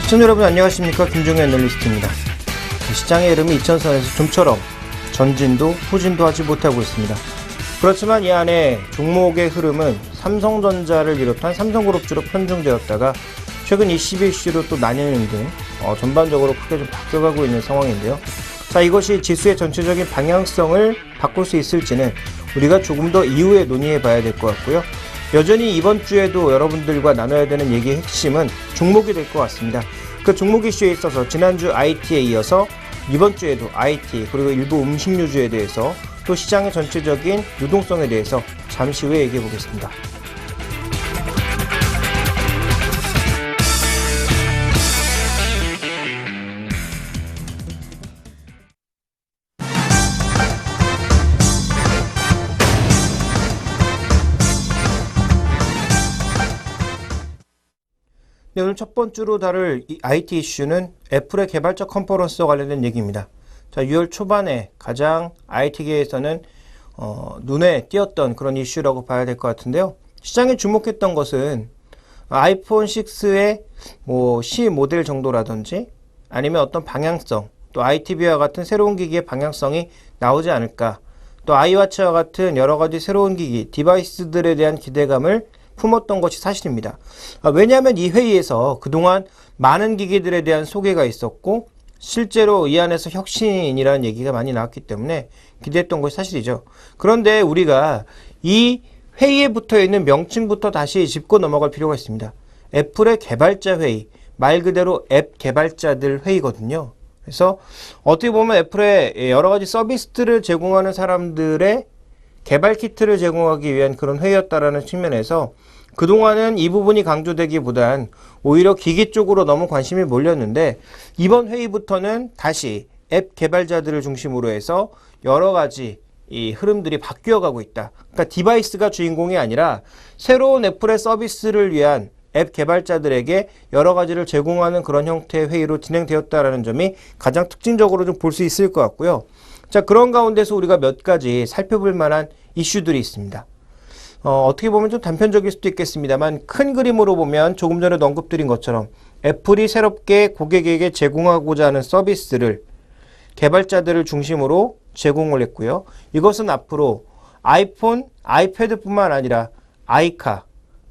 시청자 여러분 안녕하십니까, 김종현 애널리스트입니다. 시장의 흐름이 2000선에서 좀처럼 전진도 후진도 하지 못하고 있습니다. 그렇지만 이 안에 종목의 흐름은 삼성전자를 비롯한 삼성그룹주로 편중되었다가 최근 21시로 또 나뉘는 등 전반적으로 크게 좀 바뀌어가고 있는 상황인데요. 자, 이것이 지수의 전체적인 방향성을 바꿀 수 있을지는 우리가 조금 더 이후에 논의해 봐야 될 것 같고요. 여전히 이번 주에도 여러분들과 나눠야 되는 얘기의 핵심은 종목이 될 것 같습니다. 그 종목 이슈에 있어서 지난주 IT에 이어서 이번 주에도 IT 그리고 일부 음식료주에 대해서 또 시장의 전체적인 유동성에 대해서 잠시 후에 얘기해 보겠습니다. 네, 오늘 첫 번째로 다룰 이 IT 이슈는 애플의 개발자 컨퍼런스와 관련된 얘기입니다. 자, 6월 초반에 가장 IT계에서는 눈에 띄었던 그런 이슈라고 봐야 될 것 같은데요. 시장에 주목했던 것은 아이폰 6의 C 모델 정도라든지 아니면 어떤 방향성, 또 ITV와 같은 새로운 기기의 방향성이 나오지 않을까, 또 아이워치와 같은 여러 가지 새로운 기기, 디바이스들에 대한 기대감을 품었던 것이 사실입니다. 왜냐하면 이 회의에서 그동안 많은 기기들에 대한 소개가 있었고 실제로 이 안에서 혁신이라는 얘기가 많이 나왔기 때문에 기대했던 것이 사실이죠. 그런데 우리가 이 회의에 붙어 있는 명칭부터 다시 짚고 넘어갈 필요가 있습니다. 애플의 개발자 회의, 말 그대로 앱 개발자들 회의거든요. 그래서 어떻게 보면 애플의 여러 가지 서비스들을 제공하는 사람들의 개발 키트를 제공하기 위한 그런 회의였다라는 측면에서 그동안은 이 부분이 강조되기보단 오히려 기기 쪽으로 너무 관심이 몰렸는데 이번 회의부터는 다시 앱 개발자들을 중심으로 해서 여러 가지 이 흐름들이 바뀌어 가고 있다. 그러니까 디바이스가 주인공이 아니라 새로운 애플의 서비스를 위한 앱 개발자들에게 여러 가지를 제공하는 그런 형태의 회의로 진행되었다라는 점이 가장 특징적으로 좀 볼 수 있을 것 같고요. 자, 그런 가운데서 우리가 몇 가지 살펴볼 만한 이슈들이 있습니다. 어떻게 보면 좀 단편적일 수도 있겠습니다만 큰 그림으로 보면 조금 전에 언급드린 것처럼 애플이 새롭게 고객에게 제공하고자 하는 서비스를 개발자들을 중심으로 제공을 했고요. 이것은 앞으로 아이폰, 아이패드뿐만 아니라 아이카,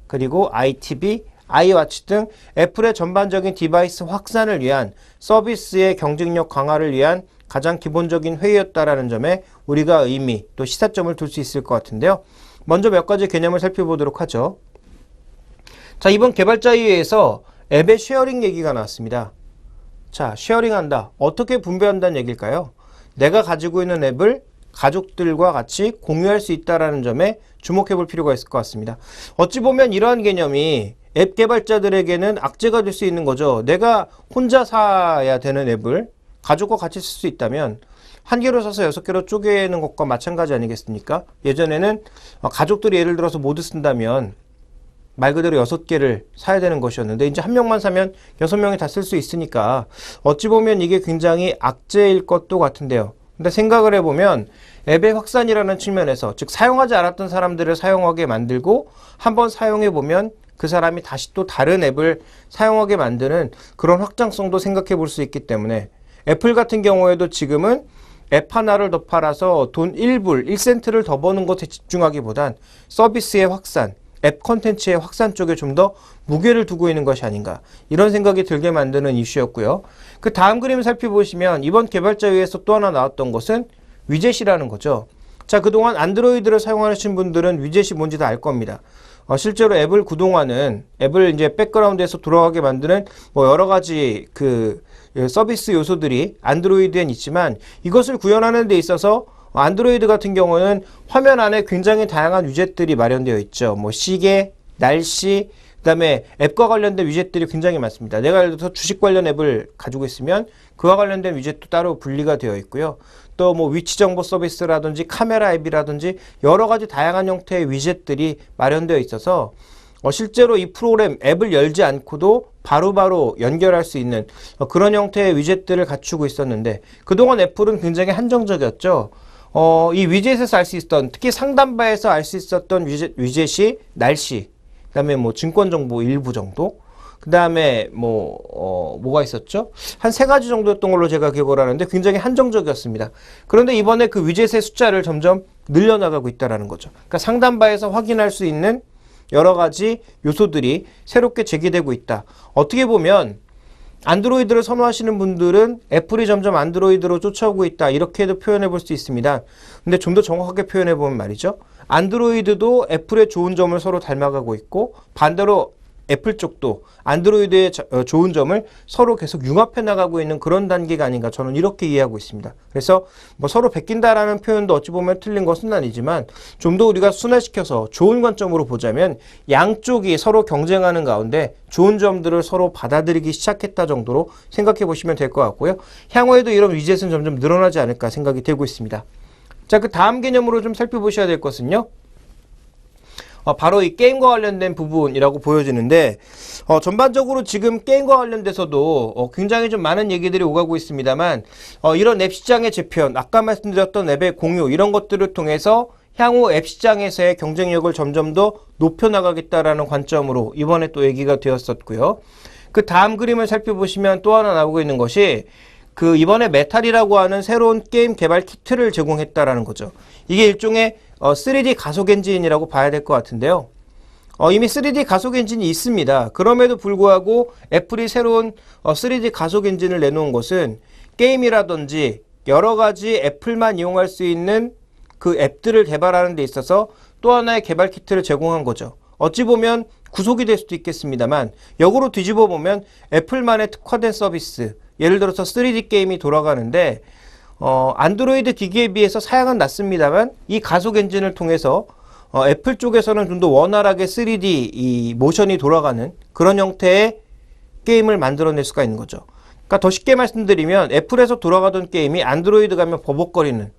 그리고 ITV, 아이워치 등 애플의 전반적인 디바이스 확산을 위한 서비스의 경쟁력 강화를 위한 가장 기본적인 회의였다라는 점에 우리가 의미 또 시사점을 둘 수 있을 것 같은데요. 먼저 몇 가지 개념을 살펴보도록 하죠. 자, 이번 개발자 회의에서 앱의 쉐어링 얘기가 나왔습니다. 자, 쉐어링한다. 어떻게 분배한다는 얘기일까요? 내가 가지고 있는 앱을 가족들과 같이 공유할 수 있다는 점에 주목해 볼 필요가 있을 것 같습니다. 어찌 보면 이러한 개념이 앱 개발자들에게는 악재가 될 수 있는 거죠. 내가 혼자 사야 되는 앱을 가족과 같이 쓸 수 있다면 한 개로 사서 6개로 쪼개는 것과 마찬가지 아니겠습니까? 예전에는 가족들이 예를 들어서 모두 쓴다면 말 그대로 6개를 사야 되는 것이었는데 이제 한 명만 사면 6명이 다 쓸 수 있으니까 어찌 보면 이게 굉장히 악재일 것도 같은데요. 근데 생각을 해보면 앱의 확산이라는 측면에서, 즉 사용하지 않았던 사람들을 사용하게 만들고 한번 사용해보면 그 사람이 다시 또 다른 앱을 사용하게 만드는 그런 확장성도 생각해 볼 수 있기 때문에 애플 같은 경우에도 지금은 앱 하나를 더 팔아서 돈 1불, 1센트를 더 버는 것에 집중하기보단 서비스의 확산, 앱 콘텐츠의 확산 쪽에 좀 더 무게를 두고 있는 것이 아닌가, 이런 생각이 들게 만드는 이슈였고요. 그 다음 그림을 살펴보시면 이번 개발자 회의에서 또 하나 나왔던 것은 위젯이라는 거죠. 자, 그동안 안드로이드를 사용하시는 분들은 위젯이 뭔지 다 알 겁니다. 실제로 앱을 그동안은 앱을 이제 백그라운드에서 돌아가게 만드는 여러 가지 그 서비스 요소들이 안드로이드엔 있지만 이것을 구현하는 데 있어서 안드로이드 같은 경우는 화면 안에 굉장히 다양한 위젯들이 마련되어 있죠. 시계, 날씨, 그다음에 앱과 관련된 위젯들이 굉장히 많습니다. 내가 예를 들어서 주식 관련 앱을 가지고 있으면 그와 관련된 위젯도 따로 분리가 되어 있고요. 또 위치 정보 서비스라든지 카메라 앱이라든지 여러 가지 다양한 형태의 위젯들이 마련되어 있어서 실제로 이 프로그램 앱을 열지 않고도 바로바로 연결할 수 있는 그런 형태의 위젯들을 갖추고 있었는데 그동안 애플은 굉장히 한정적이었죠. 이 위젯에서 알 수 있었던, 특히 상단바에서 알 수 있었던 위젯이 날씨, 그다음에 증권 정보 일부 정도, 그 다음에 뭐가 있었죠? 한 3가지 정도였던 걸로 제가 기억을 하는데 굉장히 한정적이었습니다. 그런데 이번에 그 위젯의 숫자를 점점 늘려나가고 있다는 거죠. 그러니까 상단바에서 확인할 수 있는 여러 가지 요소들이 새롭게 제기되고 있다. 어떻게 보면 안드로이드를 선호하시는 분들은 애플이 점점 안드로이드로 쫓아오고 있다. 이렇게도 표현해 볼 수 있습니다. 근데 좀 더 정확하게 표현해 보면 말이죠. 안드로이드도 애플의 좋은 점을 서로 닮아가고 있고 반대로 애플 쪽도 안드로이드의 좋은 점을 서로 계속 융합해 나가고 있는 그런 단계가 아닌가 저는 이렇게 이해하고 있습니다. 그래서 뭐 서로 베낀다라는 표현도 어찌 보면 틀린 것은 아니지만 좀 더 우리가 순화시켜서 좋은 관점으로 보자면 양쪽이 서로 경쟁하는 가운데 좋은 점들을 서로 받아들이기 시작했다 정도로 생각해 보시면 될 것 같고요. 향후에도 이런 위젯은 점점 늘어나지 않을까 생각이 되고 있습니다. 자, 그 다음 개념으로 좀 살펴보셔야 될 것은요. 바로 이 게임과 관련된 부분이라고 보여지는데 전반적으로 지금 게임과 관련돼서도 굉장히 좀 많은 얘기들이 오가고 있습니다만 이런 앱 시장의 재편, 아까 말씀드렸던 앱의 공유 이런 것들을 통해서 향후 앱 시장에서의 경쟁력을 점점 더 높여나가겠다라는 관점으로 이번에 또 얘기가 되었었고요. 그 다음 그림을 살펴보시면 또 하나 나오고 있는 것이 그 이번에 메탈이라고 하는 새로운 게임 개발 키트를 제공했다라는 거죠. 이게 일종의 3D 가속 엔진이라고 봐야 될 것 같은데요. 이미 3D 가속 엔진이 있습니다. 그럼에도 불구하고 애플이 새로운 3D 가속 엔진을 내놓은 것은 게임이라든지 여러 가지 애플만 이용할 수 있는 그 앱들을 개발하는 데 있어서 또 하나의 개발 키트를 제공한 거죠. 어찌 보면 구속이 될 수도 있겠습니다만 역으로 뒤집어 보면 애플만의 특화된 서비스, 예를 들어서 3D 게임이 돌아가는데 안드로이드 기기에 비해서 사양은 낮습니다만 이 가속 엔진을 통해서 애플 쪽에서는 좀 더 원활하게 3D 이 모션이 돌아가는 그런 형태의 게임을 만들어낼 수가 있는 거죠. 그러니까 더 쉽게 말씀드리면 애플에서 돌아가던 게임이 안드로이드 가면 버벅거리는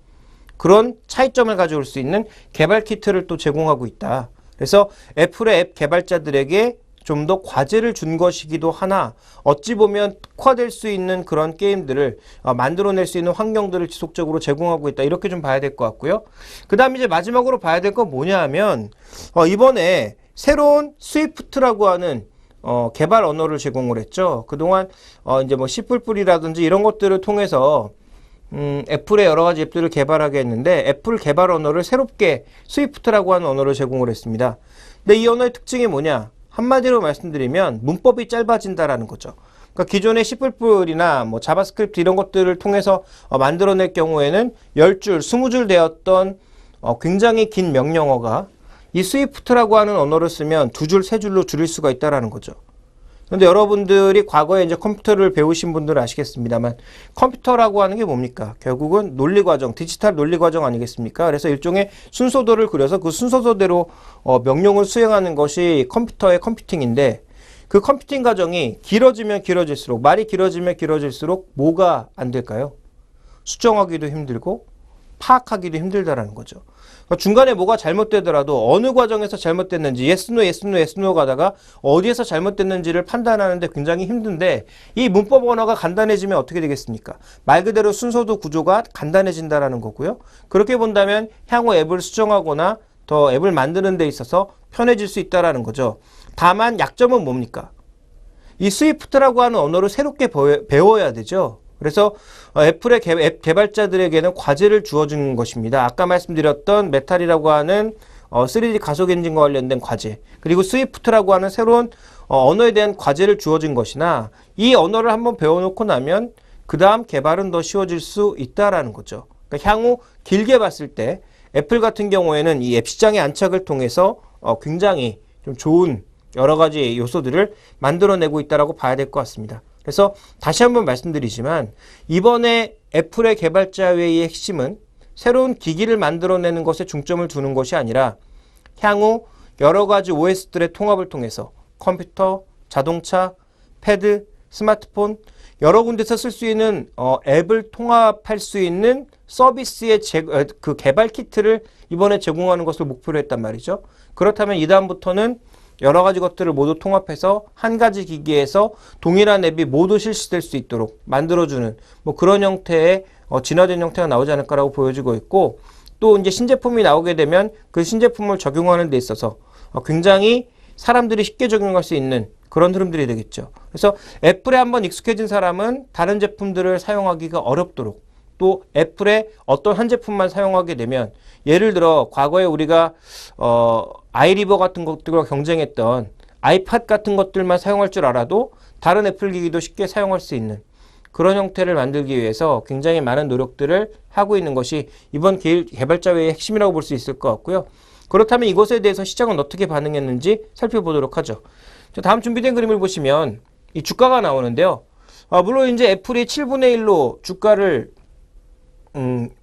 그런 차이점을 가져올 수 있는 개발 키트를 또 제공하고 있다. 그래서 애플의 앱 개발자들에게 좀 더 과제를 준 것이기도 하나 어찌 보면 특화될 수 있는 그런 게임들을 만들어낼 수 있는 환경들을 지속적으로 제공하고 있다. 이렇게 좀 봐야 될 것 같고요. 그 다음 이제 마지막으로 봐야 될 건 뭐냐 하면 이번에 새로운 스위프트라고 하는 개발 언어를 제공을 했죠. 그동안 이제 뭐 C++이라든지 이런 것들을 통해서 애플의 여러 가지 앱들을 개발하게 했는데 애플 개발 언어를 새롭게 스위프트라고 하는 언어를 제공을 했습니다. 근데 이 언어의 특징이 뭐냐? 한마디로 말씀드리면 문법이 짧아진다라는 거죠. 그러니까 기존의 C++이나 뭐 자바스크립트 이런 것들을 통해서 만들어낼 경우에는 10줄, 20줄 되었던 굉장히 긴 명령어가 이 스위프트라고 하는 언어를 쓰면 2줄, 3줄로 줄일 수가 있다라는 거죠. 그런데 여러분들이 과거에 이제 컴퓨터를 배우신 분들은 아시겠습니다만 컴퓨터라고 하는 게 뭡니까? 결국은 논리과정, 디지털 논리과정 아니겠습니까? 그래서 일종의 순서도를 그려서 그 순서도대로 명령을 수행하는 것이 컴퓨터의 컴퓨팅인데 그 컴퓨팅 과정이 길어지면 길어질수록 말이 길어지면 길어질수록 뭐가 안 될까요? 수정하기도 힘들고 파악하기도 힘들다라는 거죠. 중간에 뭐가 잘못되더라도 어느 과정에서 잘못됐는지 yes, no, yes, no, yes, no 가다가 어디에서 잘못됐는지를 판단하는데 굉장히 힘든데 이 문법 언어가 간단해지면 어떻게 되겠습니까? 말 그대로 순서도 구조가 간단해진다라는 거고요. 그렇게 본다면 향후 앱을 수정하거나 더 앱을 만드는 데 있어서 편해질 수 있다라는 거죠. 다만 약점은 뭡니까? 이 스위프트라고 하는 언어를 새롭게 배워야 되죠. 그래서 애플의 앱 개발자들에게는 과제를 주어준 것입니다. 아까 말씀드렸던 메탈이라고 하는 3D 가속 엔진과 관련된 과제, 그리고 스위프트라고 하는 새로운 언어에 대한 과제를 주어진 것이나 이 언어를 한번 배워놓고 나면 그 다음 개발은 더 쉬워질 수 있다라는 거죠. 그러니까 향후 길게 봤을 때 애플 같은 경우에는 이 앱 시장의 안착을 통해서 굉장히 좀 좋은 여러 가지 요소들을 만들어내고 있다라고 봐야 될 것 같습니다. 그래서 다시 한번 말씀드리지만 이번에 애플의 개발자 회의의 핵심은 새로운 기기를 만들어내는 것에 중점을 두는 것이 아니라 향후 여러 가지 OS들의 통합을 통해서 컴퓨터, 자동차, 패드, 스마트폰 여러 군데서 쓸 수 있는 앱을 통합할 수 있는 서비스의 그 개발 키트를 이번에 제공하는 것을 목표로 했단 말이죠. 그렇다면 이 다음부터는 여러 가지 것들을 모두 통합해서 한 가지 기기에서 동일한 앱이 모두 실시될 수 있도록 만들어주는 뭐 그런 형태의 진화된 형태가 나오지 않을까라고 보여지고 있고 또 이제 신제품이 나오게 되면 그 신제품을 적용하는 데 있어서 굉장히 사람들이 쉽게 적용할 수 있는 그런 흐름들이 되겠죠. 그래서 애플에 한번 익숙해진 사람은 다른 제품들을 사용하기가 어렵도록, 또 애플의 어떤 한 제품만 사용하게 되면, 예를 들어 과거에 우리가 아이리버 같은 것들과 경쟁했던 아이팟 같은 것들만 사용할 줄 알아도 다른 애플 기기도 쉽게 사용할 수 있는 그런 형태를 만들기 위해서 굉장히 많은 노력들을 하고 있는 것이 이번 개발자회의의 핵심이라고 볼 수 있을 것 같고요. 그렇다면 이것에 대해서 시장은 어떻게 반응했는지 살펴보도록 하죠. 다음 준비된 그림을 보시면 이 주가가 나오는데요. 물론 이제 애플이 7분의 1로 주가를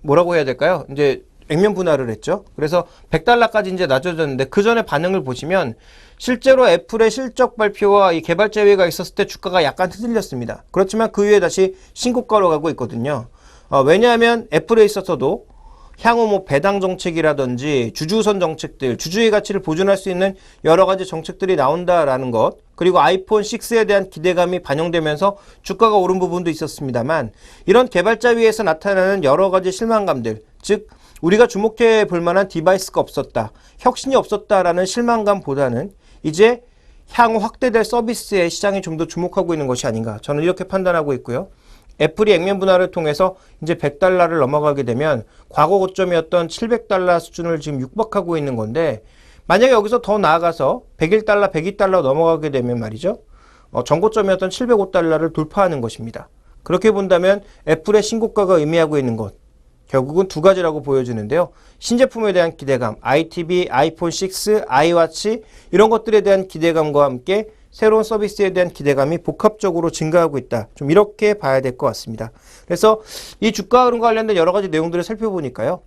뭐라고 해야 될까요? 이제 액면 분할을 했죠. 그래서 100달러까지 이제 낮아졌는데 그 전에 반응을 보시면 실제로 애플의 실적 발표와 이 개발자 회의가 있었을 때 주가가 약간 흔들렸습니다. 그렇지만 그 후에 다시 신고가로 가고 있거든요. 왜냐하면 애플에 있어서도 향후 뭐 배당 정책이라든지 주주우선 정책들, 주주의 가치를 보존할 수 있는 여러 가지 정책들이 나온다라는 것, 그리고 아이폰 6에 대한 기대감이 반영되면서 주가가 오른 부분도 있었습니다만, 이런 개발자 위에서 나타나는 여러 가지 실망감들, 즉 우리가 주목해 볼 만한 디바이스가 없었다, 혁신이 없었다라는 실망감보다는 이제 향후 확대될 서비스에 시장이 좀 더 주목하고 있는 것이 아닌가, 저는 이렇게 판단하고 있고요. 애플이 액면 분할을 통해서 이제 100달러를 넘어가게 되면 과거 고점이었던 700달러 수준을 지금 육박하고 있는 건데, 만약에 여기서 더 나아가서 101달러, 102달러 넘어가게 되면 말이죠. 전고점이었던 705달러를 돌파하는 것입니다. 그렇게 본다면 애플의 신고가가 의미하고 있는 것, 결국은 두 가지라고 보여지는데요. 신제품에 대한 기대감, ITV, 아이폰 6, 아이워치 이런 것들에 대한 기대감과 함께 새로운 서비스에 대한 기대감이 복합적으로 증가하고 있다. 좀 이렇게 봐야 될 것 같습니다. 그래서 이 주가 흐름과 관련된 여러 가지 내용들을 살펴보니까요.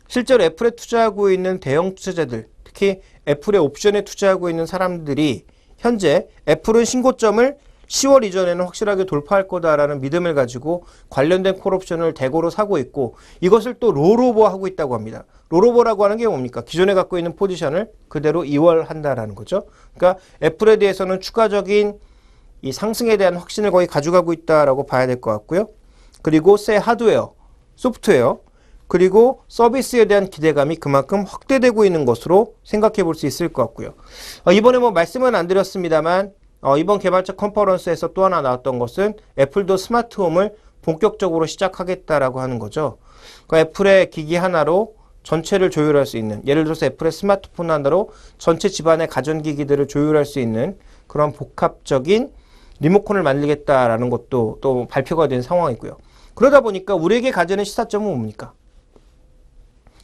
실제로 애플에 투자하고 있는 대형 투자자들, 특히 애플의 옵션에 투자하고 있는 사람들이 현재 애플은 신고점을 10월 이전에는 확실하게 돌파할 거다라는 믿음을 가지고 관련된 콜옵션을 대거로 사고 있고, 이것을 또 롤오버하고 있다고 합니다. 롤오버라고 하는 게 뭡니까? 기존에 갖고 있는 포지션을 그대로 이월한다라는 거죠. 그러니까 애플에 대해서는 추가적인 이 상승에 대한 확신을 거의 가져가고 있다라고 봐야 될 것 같고요. 그리고 새 하드웨어, 소프트웨어, 그리고 서비스에 대한 기대감이 그만큼 확대되고 있는 것으로 생각해 볼 수 있을 것 같고요. 이번에 뭐 말씀은 안 드렸습니다만 이번 개발자 컨퍼런스에서 또 하나 나왔던 것은 애플도 스마트홈을 본격적으로 시작하겠다라고 하는 거죠. 그러니까 애플의 기기 하나로 전체를 조율할 수 있는, 예를 들어서 애플의 스마트폰 하나로 전체 집안의 가전기기들을 조율할 수 있는 그런 복합적인 리모컨을 만들겠다라는 것도 또 발표가 된 상황이고요. 그러다 보니까 우리에게 가지는 시사점은 뭡니까?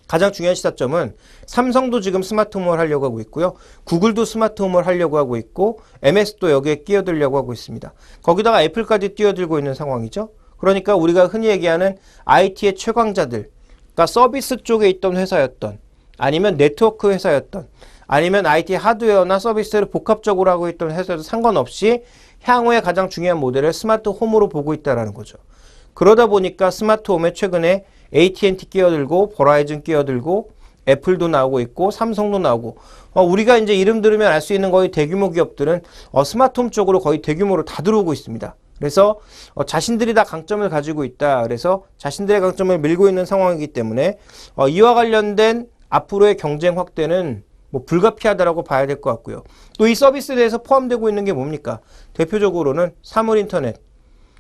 가장 중요한 시사점은 삼성도 지금 스마트홈을 하려고 하고 있고요. 구글도 스마트홈을 하려고 하고 있고, MS도 여기에 끼어들려고 하고 있습니다. 거기다가 애플까지 뛰어들고 있는 상황이죠. 그러니까 우리가 흔히 얘기하는 IT의 최강자들, 그러니까 서비스 쪽에 있던 회사였던, 아니면 네트워크 회사였던, 아니면 IT 하드웨어나 서비스를 복합적으로 하고 있던 회사도 상관없이 향후에 가장 중요한 모델을 스마트홈으로 보고 있다는 거죠. 그러다 보니까 스마트홈에 최근에 AT&T 끼어들고 버라이즌 끼어들고 애플도 나오고 있고 삼성도 나오고, 우리가 이제 이름 들으면 알 수 있는 거의 대규모 기업들은 스마트홈 쪽으로 거의 대규모로 다 들어오고 있습니다. 그래서 자신들이 다 강점을 가지고 있다. 그래서 자신들의 강점을 밀고 있는 상황이기 때문에 이와 관련된 앞으로의 경쟁 확대는 뭐 불가피하다라고 봐야 될 것 같고요. 또 이 서비스에 대해서 포함되고 있는 게 뭡니까? 대표적으로는 사물 인터넷,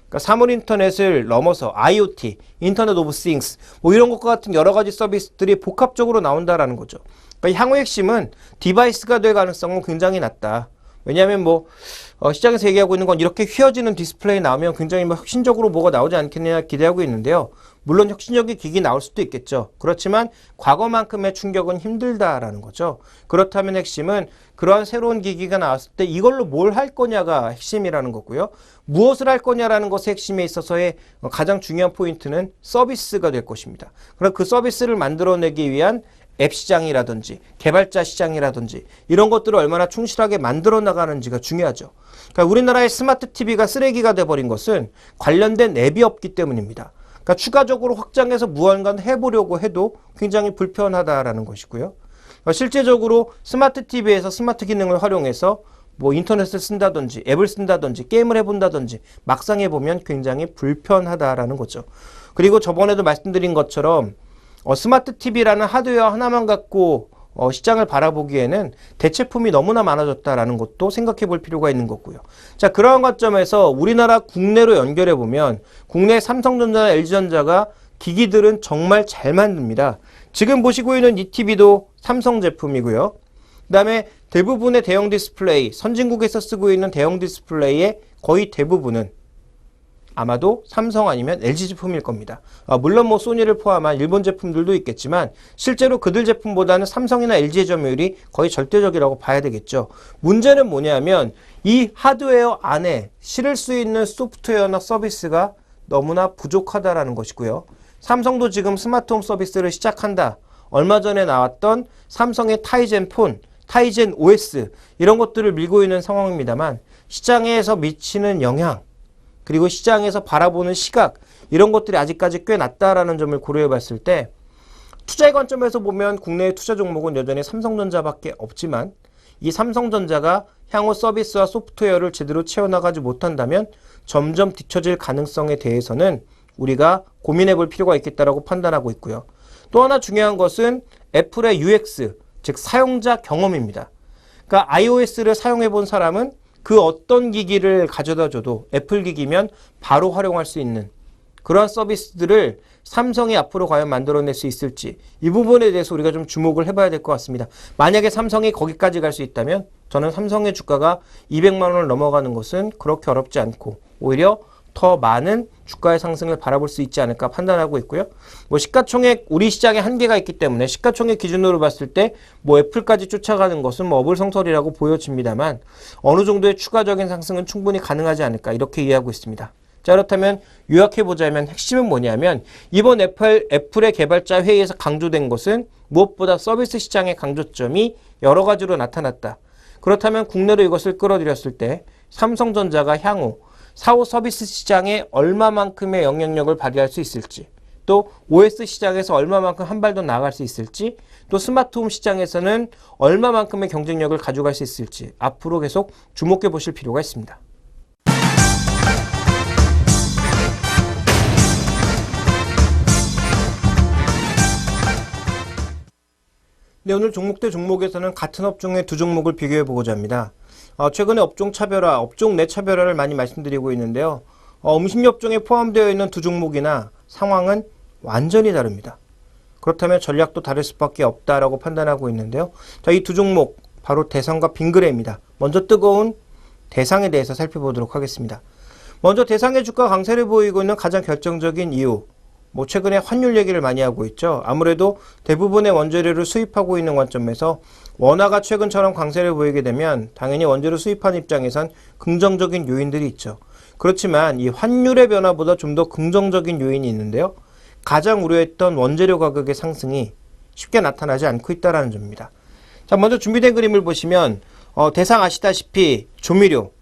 그러니까 사물 인터넷을 넘어서 IoT, 인터넷 오브 싱스, 뭐 이런 것과 같은 여러 가지 서비스들이 복합적으로 나온다라는 거죠. 그러니까 향후 핵심은 디바이스가 될 가능성은 굉장히 낮다. 왜냐하면 뭐 시장에서 얘기하고 있는 건 이렇게 휘어지는 디스플레이 나오면 굉장히 뭐 혁신적으로 뭐가 나오지 않겠느냐 기대하고 있는데요. 물론 혁신적인 기기 나올 수도 있겠죠. 그렇지만 과거만큼의 충격은 힘들다라는 거죠. 그렇다면 핵심은 그러한 새로운 기기가 나왔을 때 이걸로 뭘 할 거냐가 핵심이라는 거고요. 무엇을 할 거냐라는 것의 핵심에 있어서의 가장 중요한 포인트는 서비스가 될 것입니다. 그럼 그 서비스를 만들어내기 위한 앱 시장이라든지 개발자 시장이라든지 이런 것들을 얼마나 충실하게 만들어 나가는지가 중요하죠. 그러니까 우리나라의 스마트 TV가 쓰레기가 돼버린 것은 관련된 앱이 없기 때문입니다. 그러니까 추가적으로 확장해서 무언가를 해보려고 해도 굉장히 불편하다라는 것이고요. 그러니까 실제적으로 스마트 TV에서 스마트 기능을 활용해서 뭐 인터넷을 쓴다든지 앱을 쓴다든지 게임을 해본다든지 막상 해보면 굉장히 불편하다라는 거죠. 그리고 저번에도 말씀드린 것처럼 스마트 TV라는 하드웨어 하나만 갖고 시장을 바라보기에는 대체품이 너무나 많아졌다라는 것도 생각해 볼 필요가 있는 거고요. 자, 그러한 관점에서 우리나라 국내로 연결해 보면 국내 삼성전자나 LG전자가 기기들은 정말 잘 만듭니다. 지금 보시고 있는 이 TV도 삼성 제품이고요. 그 다음에 대부분의 대형 디스플레이, 선진국에서 쓰고 있는 대형 디스플레이의 거의 대부분은 아마도 삼성 아니면 LG 제품일 겁니다. 물론 뭐 소니를 포함한 일본 제품들도 있겠지만 실제로 그들 제품보다는 삼성이나 LG의 점유율이 거의 절대적이라고 봐야 되겠죠. 문제는 뭐냐면 이 하드웨어 안에 실을 수 있는 소프트웨어나 서비스가 너무나 부족하다라는 것이고요. 삼성도 지금 스마트홈 서비스를 시작한다. 얼마 전에 나왔던 삼성의 타이젠 폰, 타이젠 OS 이런 것들을 밀고 있는 상황입니다만 시장에서 미치는 영향 그리고 시장에서 바라보는 시각 이런 것들이 아직까지 꽤 낮다라는 점을 고려해 봤을 때 투자의 관점에서 보면 국내의 투자 종목은 여전히 삼성전자밖에 없지만 이 삼성전자가 향후 서비스와 소프트웨어를 제대로 채워나가지 못한다면 점점 뒤처질 가능성에 대해서는 우리가 고민해 볼 필요가 있겠다라고 판단하고 있고요. 또 하나 중요한 것은 애플의 UX, 즉 사용자 경험입니다. 그러니까 iOS를 사용해 본 사람은 그 어떤 기기를 가져다 줘도 애플 기기면 바로 활용할 수 있는 그러한 서비스들을 삼성이 앞으로 과연 만들어낼 수 있을지 이 부분에 대해서 우리가 좀 주목을 해봐야 될 것 같습니다. 만약에 삼성이 거기까지 갈 수 있다면 저는 삼성의 주가가 200만 원을 넘어가는 것은 그렇게 어렵지 않고 오히려 더 많은 주가의 상승을 바라볼 수 있지 않을까 판단하고 있고요. 뭐 시가총액 우리 시장에 한계가 있기 때문에 시가총액 기준으로 봤을 때 뭐 애플까지 쫓아가는 것은 뭐 어불성설이라고 보여집니다만 어느 정도의 추가적인 상승은 충분히 가능하지 않을까 이렇게 이해하고 있습니다. 자, 그렇다면 요약해보자면 핵심은 뭐냐면 이번 애플의 개발자 회의에서 강조된 것은 무엇보다 서비스 시장의 강조점이 여러 가지로 나타났다. 그렇다면 국내로 이것을 끌어들였을 때 삼성전자가 향후 4호 서비스 시장에 얼마만큼의 영향력을 발휘할 수 있을지 또 OS 시장에서 얼마만큼 한 발 더 나아갈 수 있을지 또 스마트홈 시장에서는 얼마만큼의 경쟁력을 가져갈 수 있을지 앞으로 계속 주목해 보실 필요가 있습니다. 네, 오늘 종목 대 종목에서는 같은 업종의 두 종목을 비교해 보고자 합니다. 최근에 업종 차별화, 업종 내 차별화를 많이 말씀드리고 있는데요. 음식료업종에 포함되어 있는 두 종목이나 상황은 완전히 다릅니다. 그렇다면 전략도 다를 수밖에 없다라고 판단하고 있는데요. 자, 이 두 종목 바로 대상과 빙그레입니다. 먼저 뜨거운 대상에 대해서 살펴보도록 하겠습니다. 먼저 대상의 주가 강세를 보이고 있는 가장 결정적인 이유, 뭐 최근에 환율 얘기를 많이 하고 있죠. 아무래도 대부분의 원재료를 수입하고 있는 관점에서 원화가 최근처럼 강세를 보이게 되면 당연히 원재료 수입하는 입장에선 긍정적인 요인들이 있죠. 그렇지만 이 환율의 변화보다 좀 더 긍정적인 요인이 있는데요. 가장 우려했던 원재료 가격의 상승이 쉽게 나타나지 않고 있다는 점입니다. 자, 먼저 준비된 그림을 보시면 대상 아시다시피 조미료,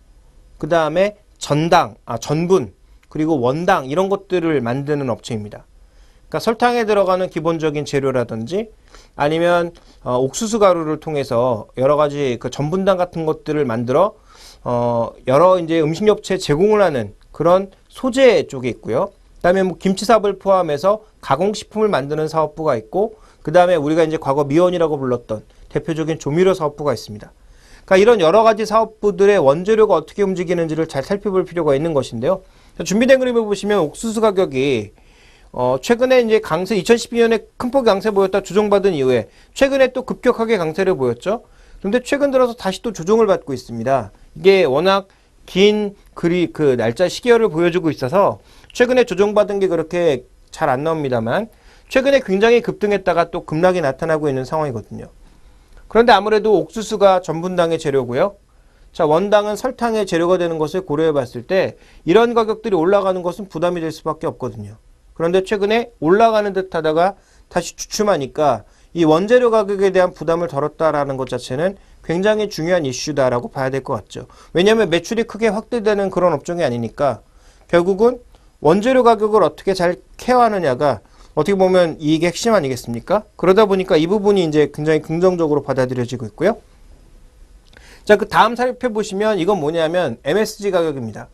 그 다음에 전분, 그리고 원당 이런 것들을 만드는 업체입니다. 그러니까 설탕에 들어가는 기본적인 재료라든지 아니면 옥수수 가루를 통해서 여러 가지 그 전분당 같은 것들을 만들어 여러 이제 음식업체에 제공을 하는 그런 소재 쪽에 있고요. 그다음에 뭐 김치 사업을 포함해서 가공식품을 만드는 사업부가 있고, 그다음에 우리가 이제 과거 미원이라고 불렀던 대표적인 조미료 사업부가 있습니다. 그러니까 이런 여러 가지 사업부들의 원재료가 어떻게 움직이는지를 잘 살펴볼 필요가 있는 것인데요. 준비된 그림을 보시면 옥수수 가격이 최근에 이제 강세 2012년에 큰 폭의 강세 보였다 조정받은 이후에 최근에 또 급격하게 강세를 보였죠. 그런데 최근 들어서 다시 또 조정을 받고 있습니다. 이게 워낙 긴 그 날짜 시계열을 보여주고 있어서 최근에 조정받은 게 그렇게 잘 안 나옵니다만 최근에 굉장히 급등했다가 또 급락이 나타나고 있는 상황이거든요. 그런데 아무래도 옥수수가 전분당의 재료고요. 자, 원당은 설탕의 재료가 되는 것을 고려해 봤을 때 이런 가격들이 올라가는 것은 부담이 될 수밖에 없거든요. 그런데 최근에 올라가는 듯 하다가 다시 주춤하니까 이 원재료 가격에 대한 부담을 덜었다라는 것 자체는 굉장히 중요한 이슈다라고 봐야 될 것 같죠. 왜냐하면 매출이 크게 확대되는 그런 업종이 아니니까 결국은 원재료 가격을 어떻게 잘 케어하느냐가 어떻게 보면 이익의 핵심 아니겠습니까? 그러다 보니까 이 부분이 이제 굉장히 긍정적으로 받아들여지고 있고요. 자, 그 다음 살펴보시면 이건 뭐냐면 MSG 가격입니다.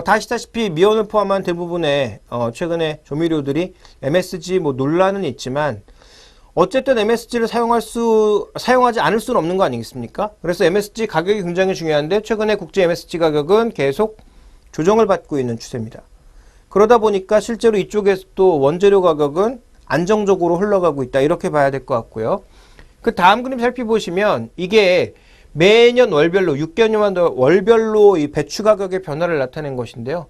다 아시다시피 미원을 포함한 대부분의 최근에 조미료들이 MSG 뭐 논란은 있지만 어쨌든 MSG를 사용하지 않을 수는 없는 거 아니겠습니까? 그래서 MSG 가격이 굉장히 중요한데 최근에 국제 MSG 가격은 계속 조정을 받고 있는 추세입니다. 그러다 보니까 실제로 이쪽에서도 원재료 가격은 안정적으로 흘러가고 있다. 이렇게 봐야 될 것 같고요. 그 다음 그림 살펴보시면 이게 매년 월별로 6개월마다 월별로 이 배추 가격의 변화를 나타낸 것인데요.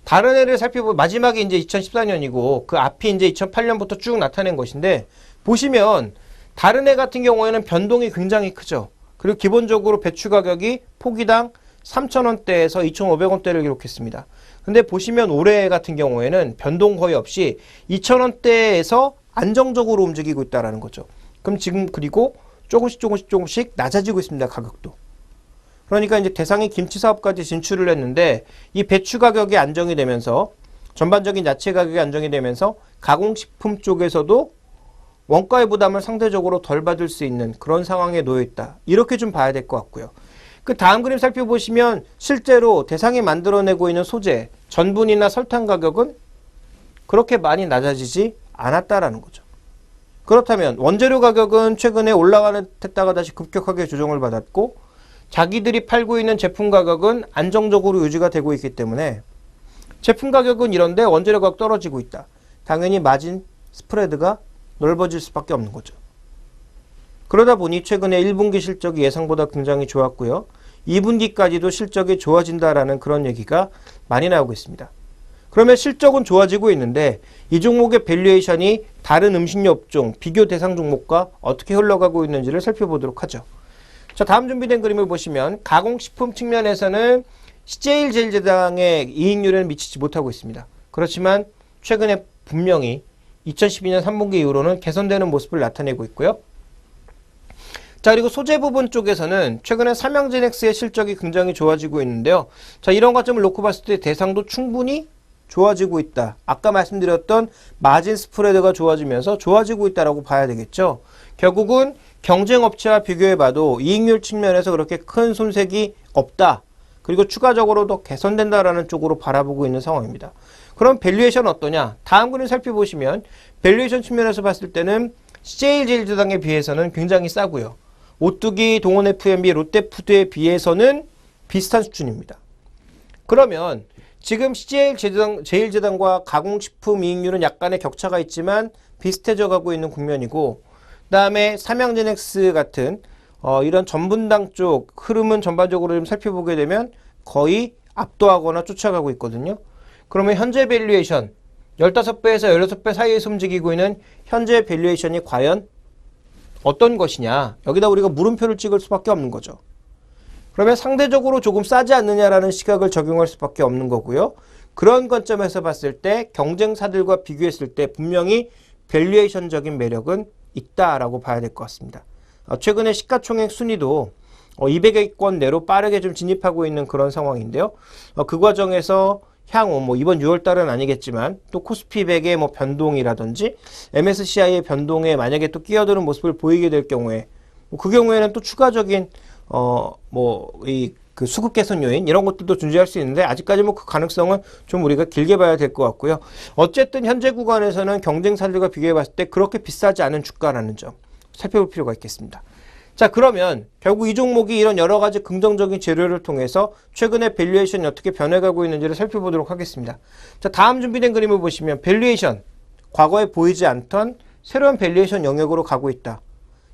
다른 해를 살펴보면 마지막에 이제 2014년이고 그 앞이 이제 2008년부터 쭉 나타낸 것인데 보시면 다른 해 같은 경우에는 변동이 굉장히 크죠. 그리고 기본적으로 배추 가격이 포기당 3,000원대에서 2,500원대를 기록했습니다. 근데 보시면 올해 같은 경우에는 변동 거의 없이 2,000원대에서 안정적으로 움직이고 있다는 거죠. 그럼 지금 그리고 조금씩 낮아지고 있습니다. 가격도. 그러니까 이제 대상이 김치 사업까지 진출을 했는데 이 배추 가격이 안정이 되면서 전반적인 야채 가격이 안정이 되면서 가공식품 쪽에서도 원가의 부담을 상대적으로 덜 받을 수 있는 그런 상황에 놓여 있다. 이렇게 좀 봐야 될 것 같고요. 그 다음 그림 살펴보시면 실제로 대상이 만들어내고 있는 소재, 전분이나 설탕 가격은 그렇게 많이 낮아지지 않았다라는 거죠. 그렇다면 원재료 가격은 최근에 올라가는 했다가 다시 급격하게 조정을 받았고 자기들이 팔고 있는 제품 가격은 안정적으로 유지가 되고 있기 때문에 제품 가격은 이런데 원재료 가격 떨어지고 있다. 당연히 마진 스프레드가 넓어질 수밖에 없는 거죠. 그러다 보니 최근에 1분기 실적이 예상보다 굉장히 좋았고요. 2분기까지도 실적이 좋아진다라는 그런 얘기가 많이 나오고 있습니다. 그러면 실적은 좋아지고 있는데 이 종목의 밸류에이션이 다른 음식료 업종, 비교 대상 종목과 어떻게 흘러가고 있는지를 살펴보도록 하죠. 자, 다음 준비된 그림을 보시면 가공식품 측면에서는 CJ제일제당의 이익률에는 미치지 못하고 있습니다. 그렇지만 최근에 분명히 2012년 3분기 이후로는 개선되는 모습을 나타내고 있고요. 자, 그리고 소재 부분 쪽에서는 최근에 삼양제넥스의 실적이 굉장히 좋아지고 있는데요. 자, 이런 관점을 놓고 봤을 때 대상도 충분히 좋아지고 있다. 아까 말씀드렸던 마진 스프레드가 좋아지면서 좋아지고 있다라고 봐야 되겠죠. 결국은 경쟁 업체와 비교해봐도 이익률 측면에서 그렇게 큰 손색이 없다. 그리고 추가적으로 더 개선된다라는 쪽으로 바라보고 있는 상황입니다. 그럼 밸류에이션 어떠냐? 다음 그림 살펴보시면 밸류에이션 측면에서 봤을 때는 CJ제일제당에 비해서는 굉장히 싸고요. 오뚜기, 동원FMB, 롯데푸드에 비해서는 비슷한 수준입니다. 그러면 지금 CJ제일제당과 가공식품 이익률은 약간의 격차가 있지만 비슷해져 가고 있는 국면이고 그 다음에 삼양제넥스 같은 이런 전분당 쪽 흐름은 전반적으로 좀 살펴보게 되면 거의 압도하거나 쫓아가고 있거든요. 그러면 현재 밸류에이션 15배에서 16배 사이에서 움직이고 있는 현재 밸류에이션이 과연 어떤 것이냐. 여기다 우리가 물음표를 찍을 수밖에 없는 거죠. 그러면 상대적으로 조금 싸지 않느냐라는 시각을 적용할 수밖에 없는 거고요. 그런 관점에서 봤을 때 경쟁사들과 비교했을 때 분명히 밸류에이션적인 매력은 있다라고 봐야 될 것 같습니다. 최근에 시가총액 순위도 200억원 내로 빠르게 좀 진입하고 있는 그런 상황인데요. 그 과정에서 향후 이번 6월 달은 아니겠지만 또 코스피 100의 변동이라든지 MSCI의 변동에 만약에 또 끼어드는 모습을 보이게 될 경우에 그 경우에는 또 추가적인 그 수급 개선 요인 이런 것들도 존재할 수 있는데 아직까지 그 가능성은 좀 우리가 길게 봐야 될 것 같고요. 어쨌든 현재 구간에서는 경쟁사들과 비교해 봤을 때 그렇게 비싸지 않은 주가라는 점 살펴볼 필요가 있겠습니다. 자, 그러면 결국 이 종목이 이런 여러 가지 긍정적인 재료를 통해서 최근에 밸류에이션이 어떻게 변해가고 있는지를 살펴보도록 하겠습니다. 자, 다음 준비된 그림을 보시면 밸류에이션, 과거에 보이지 않던 새로운 밸류에이션 영역으로 가고 있다.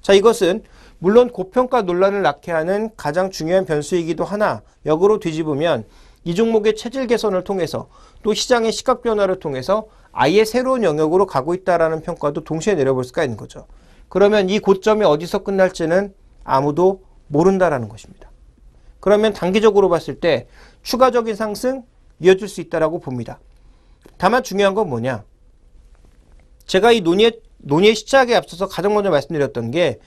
자, 이것은 물론 고평가 논란을 낳게 하는 가장 중요한 변수이기도 하나 역으로 뒤집으면 이 종목의 체질 개선을 통해서 또 시장의 시각 변화를 통해서 아예 새로운 영역으로 가고 있다라는 평가도 동시에 내려볼 수가 있는 거죠. 그러면 이 고점이 어디서 끝날지는 아무도 모른다라는 것입니다. 그러면 단기적으로 봤을 때 추가적인 상승 이어질 수 있다라고 봅니다. 다만 중요한 건 뭐냐? 제가 이 논의의 시작에 앞서서 가장 먼저 말씀드렸던 게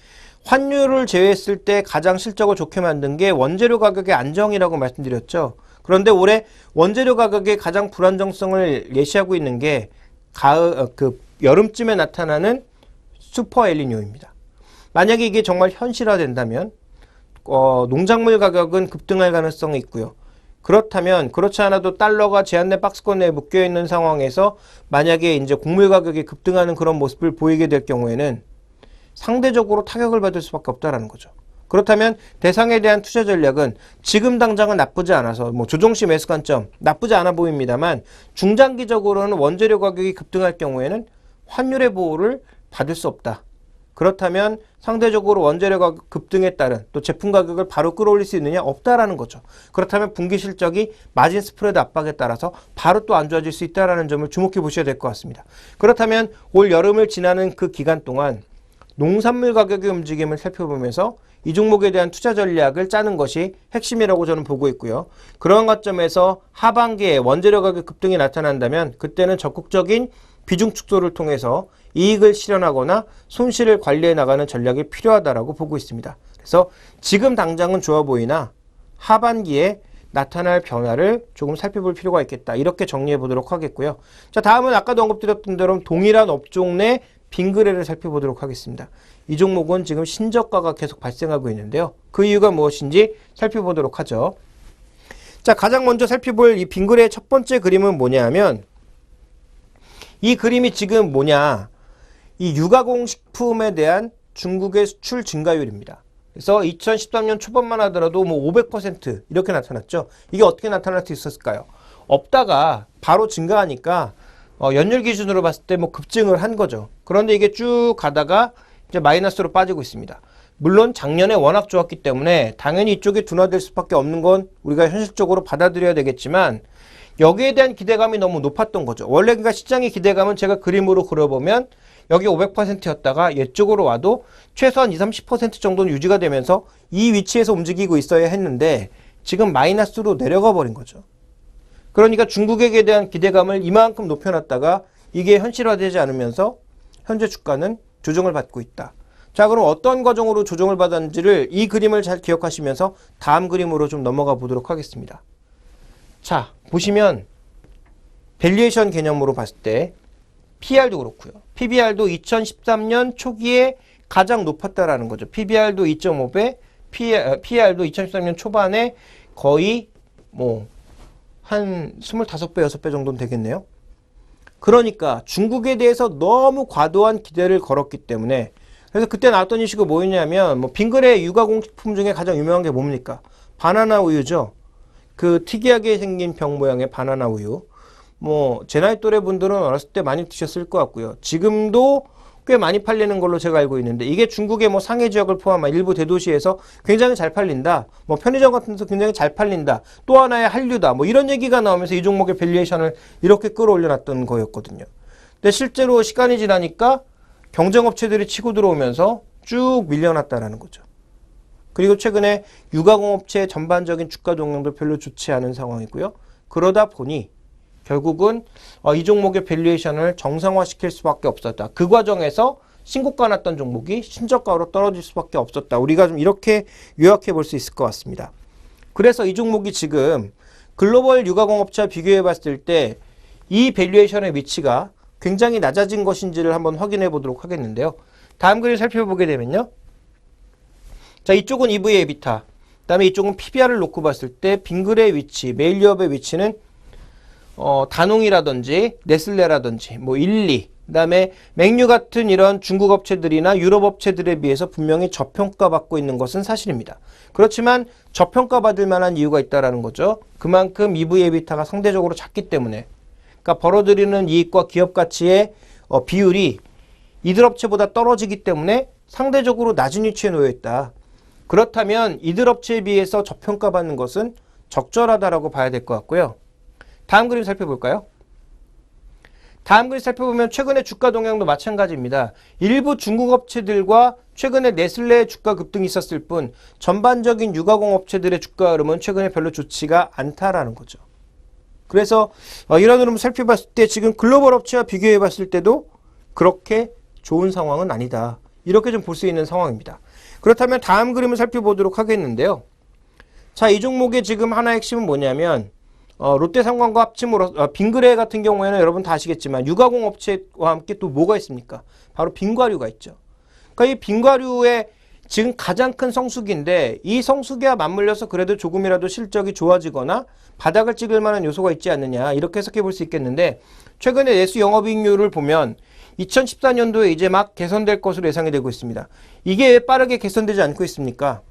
환율을 제외했을 때 가장 실적을 좋게 만든 게 원재료 가격의 안정이라고 말씀드렸죠. 그런데 올해 원재료 가격의 가장 불안정성을 예시하고 있는 게 여름쯤에 나타나는 슈퍼 엘니뇨입니다. 만약에 이게 정말 현실화된다면 농작물 가격은 급등할 가능성이 있고요. 그렇다면 그렇지 않아도 달러가 제한된 박스권 내에 묶여 있는 상황에서 만약에 이제 곡물 가격이 급등하는 그런 모습을 보이게 될 경우에는 상대적으로 타격을 받을 수밖에 없다라는 거죠. 그렇다면 대상에 대한 투자 전략은 지금 당장은 나쁘지 않아서 뭐 조정시 매수 관점 나쁘지 않아 보입니다만 중장기적으로는 원재료 가격이 급등할 경우에는 환율의 보호를 받을 수 없다. 그렇다면 상대적으로 원재료 가격 급등에 따른 또 제품 가격을 바로 끌어올릴 수 있느냐? 없다라는 거죠. 그렇다면 분기 실적이 마진 스프레드 압박에 따라서 바로 또 안 좋아질 수 있다는 점을 주목해 보셔야 될 것 같습니다. 그렇다면 올 여름을 지나는 그 기간 동안 농산물 가격의 움직임을 살펴보면서 이 종목에 대한 투자 전략을 짜는 것이 핵심이라고 저는 보고 있고요. 그런 관점에서 하반기에 원재료 가격 급등이 나타난다면 그때는 적극적인 비중 축소를 통해서 이익을 실현하거나 손실을 관리해 나가는 전략이 필요하다고 보고 있습니다. 그래서 지금 당장은 좋아 보이나 하반기에 나타날 변화를 조금 살펴볼 필요가 있겠다. 이렇게 정리해 보도록 하겠고요. 자, 다음은 아까도 언급드렸던 대로 동일한 업종 내 빙그레를 살펴보도록 하겠습니다. 이 종목은 지금 신저가가 계속 발생하고 있는데요. 그 이유가 무엇인지 살펴보도록 하죠. 자, 가장 먼저 살펴볼 이 빙그레의 첫 번째 그림은 뭐냐면 이 그림이 지금 뭐냐, 이 유가공식품에 대한 중국의 수출 증가율입니다. 그래서 2013년 초반만 하더라도 뭐 500% 이렇게 나타났죠. 이게 어떻게 나타날 수 있었을까요? 없다가 바로 증가하니까 연율 기준으로 봤을 때 뭐 급증을 한 거죠. 그런데 이게 쭉 가다가 이제 마이너스로 빠지고 있습니다. 물론 작년에 워낙 좋았기 때문에 당연히 이쪽이 둔화될 수밖에 없는 건 우리가 현실적으로 받아들여야 되겠지만 여기에 대한 기대감이 너무 높았던 거죠. 원래 그러니까 시장의 기대감은 제가 그림으로 그려보면 여기 500%였다가 이쪽으로 와도 최소한 20-30% 정도는 유지가 되면서 이 위치에서 움직이고 있어야 했는데 지금 마이너스로 내려가 버린 거죠. 그러니까 중국에 대한 기대감을 이만큼 높여놨다가 이게 현실화되지 않으면서 현재 주가는 조정을 받고 있다. 자, 그럼 어떤 과정으로 조정을 받았는지를 이 그림을 잘 기억하시면서 다음 그림으로 좀 넘어가 보도록 하겠습니다. 자, 보시면 밸류에이션 개념으로 봤을 때 PR도 그렇고요. PBR도 2013년 초기에 가장 높았다라는 거죠. PBR도 2.5배, PR도 2013년 초반에 거의 뭐 한 25배, 6배 정도는 되겠네요. 그러니까 중국에 대해서 너무 과도한 기대를 걸었기 때문에 그래서 그때 나왔던 이슈가 뭐였냐면 뭐 빙그레 유가공식품 중에 가장 유명한 게 뭡니까? 바나나 우유죠. 그 특이하게 생긴 병 모양의 바나나 우유. 뭐 제 나이 또래 분들은 어렸을 때 많이 드셨을 것 같고요. 지금도 꽤 많이 팔리는 걸로 제가 알고 있는데 이게 중국의 뭐 상해 지역을 포함한 일부 대도시에서 굉장히 잘 팔린다. 뭐 편의점 같은 데서 굉장히 잘 팔린다. 또 하나의 한류다. 뭐 이런 얘기가 나오면서 이 종목의 밸류에이션을 이렇게 끌어올려놨던 거였거든요. 근데 실제로 시간이 지나니까 경쟁업체들이 치고 들어오면서 쭉 밀려났다라는 거죠. 그리고 최근에 유가공업체의 전반적인 주가 동향도 별로 좋지 않은 상황이고요. 그러다 보니 결국은 이 종목의 밸류에이션을 정상화시킬 수밖에 없었다. 그 과정에서 신고가 났던 종목이 신저가로 떨어질 수밖에 없었다. 우리가 좀 이렇게 요약해 볼 수 있을 것 같습니다. 그래서 이 종목이 지금 글로벌 유가공업체와 비교해 봤을 때 이 밸류에이션의 위치가 굉장히 낮아진 것인지를 한번 확인해 보도록 하겠는데요. 다음 그림 살펴보게 되면요. 자, 이쪽은 EV 에비타, 그 다음에 이쪽은 PBR을 놓고 봤을 때 빙그레의 위치, 메일유업의 위치는 다농이라든지 네슬레라든지 뭐 일리, 그 다음에 맥류 같은 이런 중국 업체들이나 유럽 업체들에 비해서 분명히 저평가받고 있는 것은 사실입니다. 그렇지만 저평가받을 만한 이유가 있다는 거죠. 그만큼 EV 에비타가 상대적으로 작기 때문에 그러니까 벌어들이는 이익과 기업 가치의 비율이 이들 업체보다 떨어지기 때문에 상대적으로 낮은 위치에 놓여 있다. 그렇다면 이들 업체에 비해서 저평가받는 것은 적절하다라고 봐야 될 것 같고요. 다음 그림 살펴볼까요? 다음 그림 살펴보면 최근의 주가 동향도 마찬가지입니다. 일부 중국 업체들과 최근에 네슬레의 주가 급등이 있었을 뿐 전반적인 유가공 업체들의 주가 흐름은 최근에 별로 좋지가 않다라는 거죠. 그래서 이런 흐름을 살펴봤을 때 지금 글로벌 업체와 비교해 봤을 때도 그렇게 좋은 상황은 아니다. 이렇게 좀 볼 수 있는 상황입니다. 그렇다면 다음 그림을 살펴보도록 하겠는데요. 자, 이 종목의 지금 하나의 핵심은 뭐냐면 롯데상관과 합침으로 빙그레 같은 경우에는 여러분 다 아시겠지만 유가공 업체와 함께 또 뭐가 있습니까? 바로 빙과류가 있죠. 그러니까 이 빙과류의 지금 가장 큰 성수기인데 이 성수기와 맞물려서 그래도 조금이라도 실적이 좋아지거나 바닥을 찍을 만한 요소가 있지 않느냐 이렇게 해석해 볼 수 있겠는데 최근에 내수 영업이익률을 보면 2014년도에 이제 막 개선될 것으로 예상이 되고 있습니다. 이게 왜 빠르게 개선되지 않고 있습니까?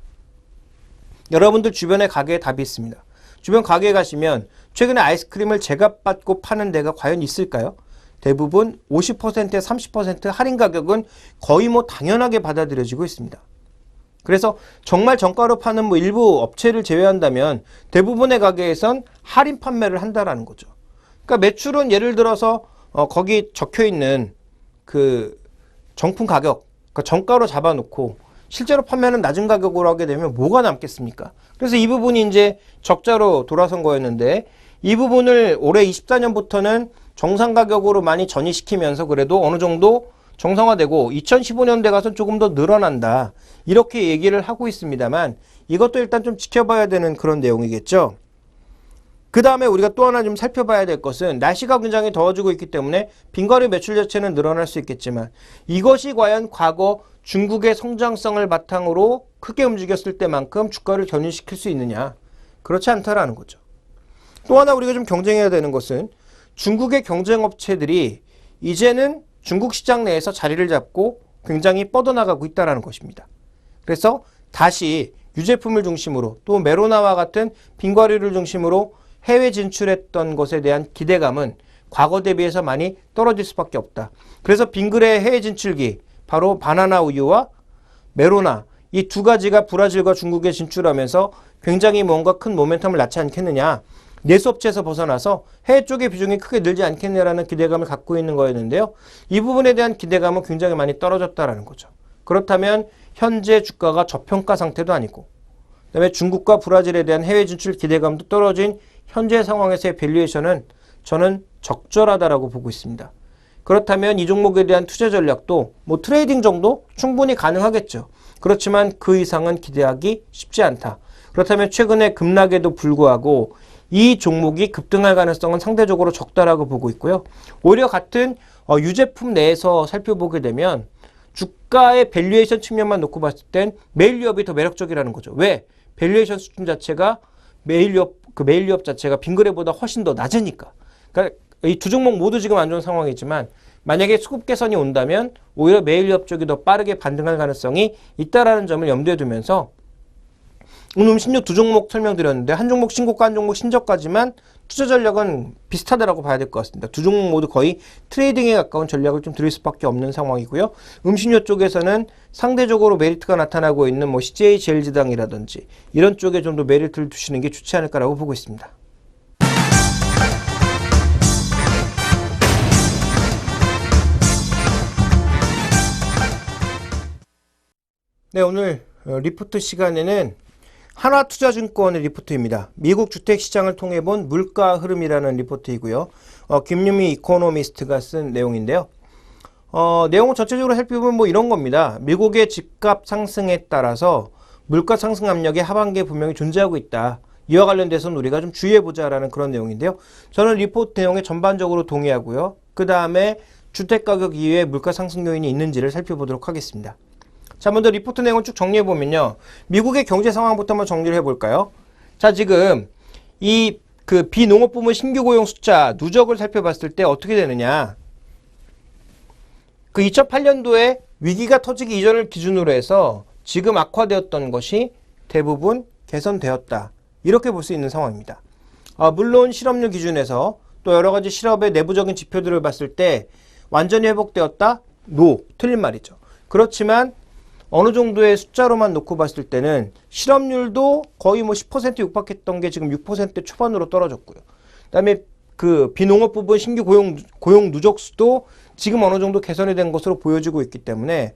여러분들 주변에 가게에 답이 있습니다. 주변 가게에 가시면 최근에 아이스크림을 제값받고 파는 데가 과연 있을까요? 대부분 50%에 30% 할인 가격은 거의 뭐 당연하게 받아들여지고 있습니다. 그래서 정말 정가로 파는 뭐 일부 업체를 제외한다면 대부분의 가게에선 할인 판매를 한다라는 거죠. 그러니까 매출은 예를 들어서 거기 적혀 있는 그 정품 가격, 그러니까 정가로 잡아놓고 실제로 판매는 낮은 가격으로 하게 되면 뭐가 남겠습니까? 그래서 이 부분이 이제 적자로 돌아선 거였는데 이 부분을 올해 24년부터는 정상 가격으로 많이 전이시키면서 그래도 어느 정도 정상화되고 2015년대 가서 조금 더 늘어난다. 이렇게 얘기를 하고 있습니다만 이것도 일단 좀 지켜봐야 되는 그런 내용이겠죠. 그 다음에 우리가 또 하나 좀 살펴봐야 될 것은 날씨가 굉장히 더워지고 있기 때문에 빙과류 매출 자체는 늘어날 수 있겠지만 이것이 과연 과거 중국의 성장성을 바탕으로 크게 움직였을 때만큼 주가를 견인시킬 수 있느냐? 그렇지 않다라는 거죠. 또 하나 우리가 좀 경쟁해야 되는 것은 중국의 경쟁업체들이 이제는 중국 시장 내에서 자리를 잡고 굉장히 뻗어나가고 있다는 것입니다. 그래서 다시 유제품을 중심으로 또 메로나와 같은 빙과류를 중심으로 해외 진출했던 것에 대한 기대감은 과거 대비해서 많이 떨어질 수밖에 없다. 그래서 빙그레의 해외 진출기, 바로 바나나 우유와 메로나 이 두 가지가 브라질과 중국에 진출하면서 굉장히 뭔가 큰 모멘텀을 낳지 않겠느냐. 내수업체에서 벗어나서 해외 쪽의 비중이 크게 늘지 않겠냐라는 기대감을 갖고 있는 거였는데요. 이 부분에 대한 기대감은 굉장히 많이 떨어졌다라는 거죠. 그렇다면 현재 주가가 저평가 상태도 아니고 그다음에 중국과 브라질에 대한 해외 진출 기대감도 떨어진 현재 상황에서의 밸류에이션은 저는 적절하다라고 보고 있습니다. 그렇다면 이 종목에 대한 투자 전략도 뭐 트레이딩 정도 충분히 가능하겠죠. 그렇지만 그 이상은 기대하기 쉽지 않다. 그렇다면 최근에 급락에도 불구하고 이 종목이 급등할 가능성은 상대적으로 적다라고 보고 있고요. 오히려 같은 유제품 내에서 살펴보게 되면 주가의 밸류에이션 측면만 놓고 봤을 땐 메일유업이 더 매력적이라는 거죠. 왜? 밸류에이션 수준 자체가 메일유업 자체가 빙그레보다 훨씬 더 낮으니까. 그러니까 이 두 종목 모두 지금 안 좋은 상황이지만 만약에 수급 개선이 온다면 오히려 메일유업 쪽이 더 빠르게 반등할 가능성이 있다라는 점을 염두에 두면서 오늘 음식료 두 종목 설명드렸는데 한 종목 신고가 한 종목 신저가지만 투자 전략은 비슷하다라고 봐야 될 것 같습니다. 두 종목 모두 거의 트레이딩에 가까운 전략을 좀 들일 수밖에 없는 상황이고요. 음식료 쪽에서는 상대적으로 메리트가 나타나고 있는 뭐 CJ 제일지당이라든지 이런 쪽에 좀 더 메리트를 두시는 게 좋지 않을까라고 보고 있습니다. 네, 오늘 리포트 시간에는 하나투자증권의 리포트입니다. 미국 주택시장을 통해 본 물가 흐름이라는 리포트이고요. 김유미 이코노미스트가 쓴 내용인데요. 내용을 전체적으로 살펴보면 뭐 이런 겁니다. 미국의 집값 상승에 따라서 물가 상승 압력이 하반기에 분명히 존재하고 있다. 이와 관련돼서는 우리가 좀 주의해보자라는 그런 내용인데요. 저는 리포트 내용에 전반적으로 동의하고요. 그 다음에 주택가격 이외에 물가 상승 요인이 있는지를 살펴보도록 하겠습니다. 자, 먼저 리포트 내용을 쭉 정리해보면요. 미국의 경제 상황부터 한번 정리를 해볼까요? 자, 지금 이 비농업 부문 신규 고용 숫자 누적을 살펴봤을 때 어떻게 되느냐. 2008년도에 위기가 터지기 이전을 기준으로 해서 지금 악화되었던 것이 대부분 개선되었다. 이렇게 볼 수 있는 상황입니다. 물론 실업률 기준에서 또 여러 가지 실업의 내부적인 지표들을 봤을 때 완전히 회복되었다? No, 틀린 말이죠. 그렇지만 어느 정도의 숫자로만 놓고 봤을 때는 실업률도 거의 뭐 10% 육박했던 게 지금 6% 초반으로 떨어졌고요. 그다음에 비농업 부분 신규 고용 누적수도 지금 어느 정도 개선이 된 것으로 보여지고 있기 때문에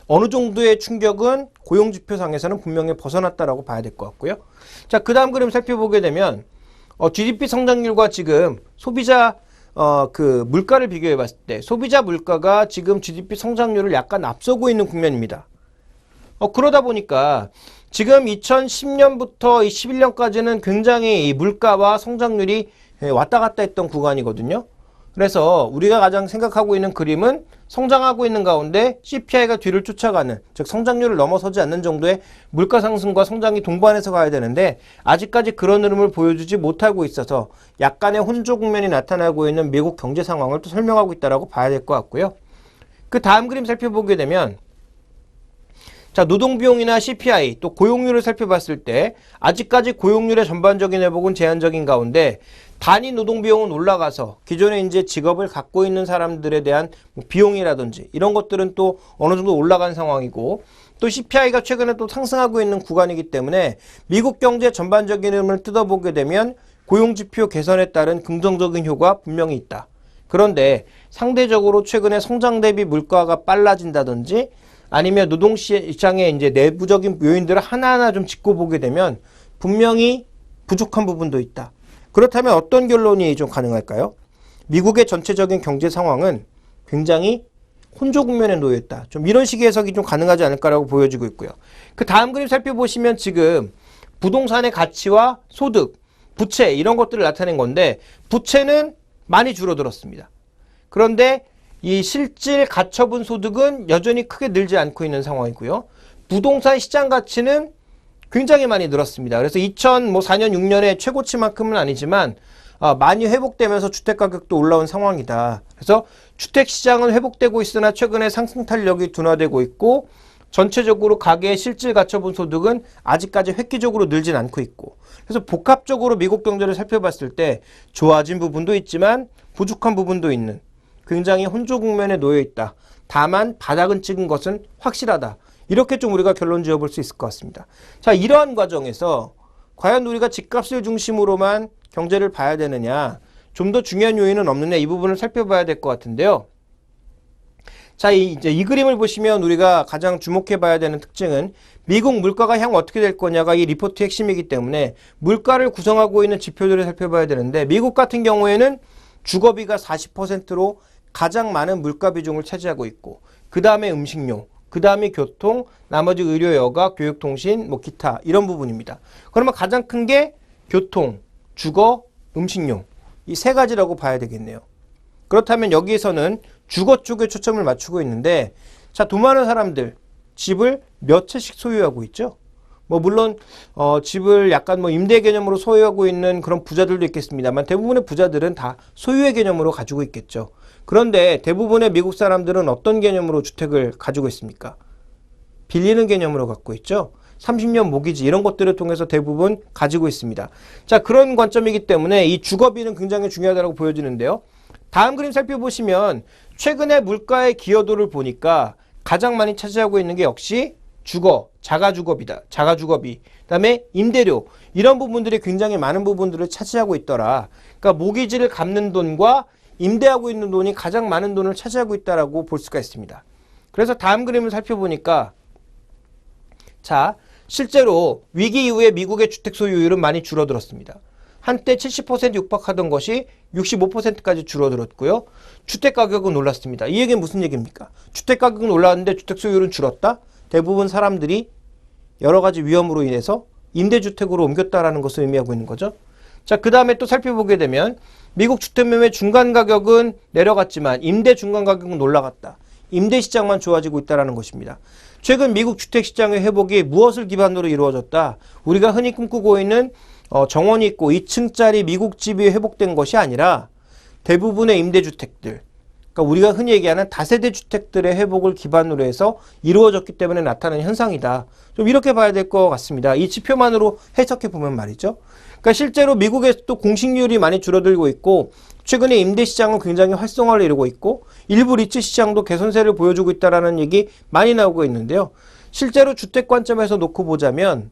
어느 정도의 충격은 고용 지표상에서는 분명히 벗어났다라고 봐야 될 것 같고요. 자, 그 다음 그림 살펴보게 되면 GDP 성장률과 지금 소비자 물가를 비교해 봤을 때 소비자 물가가 지금 GDP 성장률을 약간 앞서고 있는 국면입니다. 그러다 보니까 지금 2010년부터 11년까지는 굉장히 이 물가와 성장률이 왔다 갔다 했던 구간이거든요. 그래서 우리가 가장 생각하고 있는 그림은 성장하고 있는 가운데 CPI가 뒤를 쫓아가는, 즉 성장률을 넘어서지 않는 정도의 물가 상승과 성장이 동반해서 가야 되는데 아직까지 그런 흐름을 보여주지 못하고 있어서 약간의 혼조 국면이 나타나고 있는 미국 경제 상황을 또 설명하고 있다고 봐야 될 것 같고요. 그 다음 그림 살펴보게 되면 자, 노동비용이나 CPI 또 고용률을 살펴봤을 때 아직까지 고용률의 전반적인 회복은 제한적인 가운데 단위 노동비용은 올라가서 기존에 이제 직업을 갖고 있는 사람들에 대한 비용이라든지 이런 것들은 또 어느 정도 올라간 상황이고 또 CPI가 최근에 또 상승하고 있는 구간이기 때문에 미국 경제 전반적인 흐름을 뜯어보게 되면 고용지표 개선에 따른 긍정적인 효과 분명히 있다. 그런데 상대적으로 최근에 성장 대비 물가가 빨라진다든지 아니면 노동시장의 이제 내부적인 요인들을 하나하나 좀 짚고 보게 되면 분명히 부족한 부분도 있다. 그렇다면 어떤 결론이 좀 가능할까요? 미국의 전체적인 경제 상황은 굉장히 혼조 국면에 놓여 있다. 좀 이런 식의 해석이 좀 가능하지 않을까라고 보여지고 있고요. 그 다음 그림 살펴보시면 지금 부동산의 가치와 소득, 부채 이런 것들을 나타낸 건데 부채는 많이 줄어들었습니다. 그런데 이 실질 가처분 소득은 여전히 크게 늘지 않고 있는 상황이고요. 부동산 시장 가치는 굉장히 많이 늘었습니다. 그래서 2004년, 6년에 최고치만큼은 아니지만 많이 회복되면서 주택가격도 올라온 상황이다. 그래서 주택시장은 회복되고 있으나 최근에 상승 탄력이 둔화되고 있고 전체적으로 가계의 실질 가처분 소득은 아직까지 획기적으로 늘진 않고 있고 그래서 복합적으로 미국 경제를 살펴봤을 때 좋아진 부분도 있지만 부족한 부분도 있는 굉장히 혼조 국면에 놓여 있다. 다만 바닥은 찍은 것은 확실하다. 이렇게 좀 우리가 결론 지어볼 수 있을 것 같습니다. 자, 이러한 과정에서 과연 우리가 집값을 중심으로만 경제를 봐야 되느냐, 좀 더 중요한 요인은 없느냐 이 부분을 살펴봐야 될 것 같은데요. 자, 이제 이 그림을 보시면 우리가 가장 주목해 봐야 되는 특징은 미국 물가가 향후 어떻게 될 거냐가 이 리포트의 핵심이기 때문에 물가를 구성하고 있는 지표들을 살펴봐야 되는데 미국 같은 경우에는 주거비가 40%로 가장 많은 물가 비중을 차지하고 있고 그 다음에 음식료, 그 다음에 교통, 나머지 의료, 여가, 교육통신, 뭐 기타 이런 부분입니다. 그러면 가장 큰 게 교통, 주거, 음식료 이 세 가지라고 봐야 되겠네요. 그렇다면 여기에서는 주거 쪽에 초점을 맞추고 있는데 자, 돈 많은 사람들 집을 몇 채씩 소유하고 있죠. 뭐 물론 집을 약간 뭐 임대 개념으로 소유하고 있는 그런 부자들도 있겠습니다만 대부분의 부자들은 다 소유의 개념으로 가지고 있겠죠. 그런데 대부분의 미국 사람들은 어떤 개념으로 주택을 가지고 있습니까? 빌리는 개념으로 갖고 있죠. 30년 모기지 이런 것들을 통해서 대부분 가지고 있습니다. 자, 그런 관점이기 때문에 이 주거비는 굉장히 중요하다고 보여지는데요. 다음 그림 살펴보시면 최근에 물가의 기여도를 보니까 가장 많이 차지하고 있는 게 역시 주거, 자가주거비다. 자가주거비. 그다음에 임대료. 이런 부분들이 굉장히 많은 부분들을 차지하고 있더라. 그러니까 모기지를 갚는 돈과 임대하고 있는 돈이 가장 많은 돈을 차지하고 있다라고 볼 수가 있습니다. 그래서 다음 그림을 살펴보니까 자, 실제로 위기 이후에 미국의 주택 소유율은 많이 줄어들었습니다. 한때 70% 육박하던 것이 65%까지 줄어들었고요. 주택 가격은 올랐습니다. 이 얘기는 무슨 얘기입니까? 주택 가격은 올랐는데 주택 소유율은 줄었다? 대부분 사람들이 여러 가지 위험으로 인해서 임대주택으로 옮겼다라는 것을 의미하고 있는 거죠. 자, 그 다음에 또 살펴보게 되면 미국 주택매매 중간 가격은 내려갔지만 임대 중간 가격은 올라갔다. 임대 시장만 좋아지고 있다는 것입니다. 최근 미국 주택시장의 회복이 무엇을 기반으로 이루어졌다? 우리가 흔히 꿈꾸고 있는 정원이 있고 2층짜리 미국 집이 회복된 것이 아니라 대부분의 임대주택들, 그러니까 우리가 흔히 얘기하는 다세대 주택들의 회복을 기반으로 해서 이루어졌기 때문에 나타나는 현상이다. 좀 이렇게 봐야 될 것 같습니다. 이 지표만으로 해석해 보면 말이죠. 그러니까 실제로 미국에서도 공식률이 많이 줄어들고 있고 최근에 임대 시장은 굉장히 활성화를 이루고 있고 일부 리츠 시장도 개선세를 보여주고 있다는 얘기 많이 나오고 있는데요. 실제로 주택 관점에서 놓고 보자면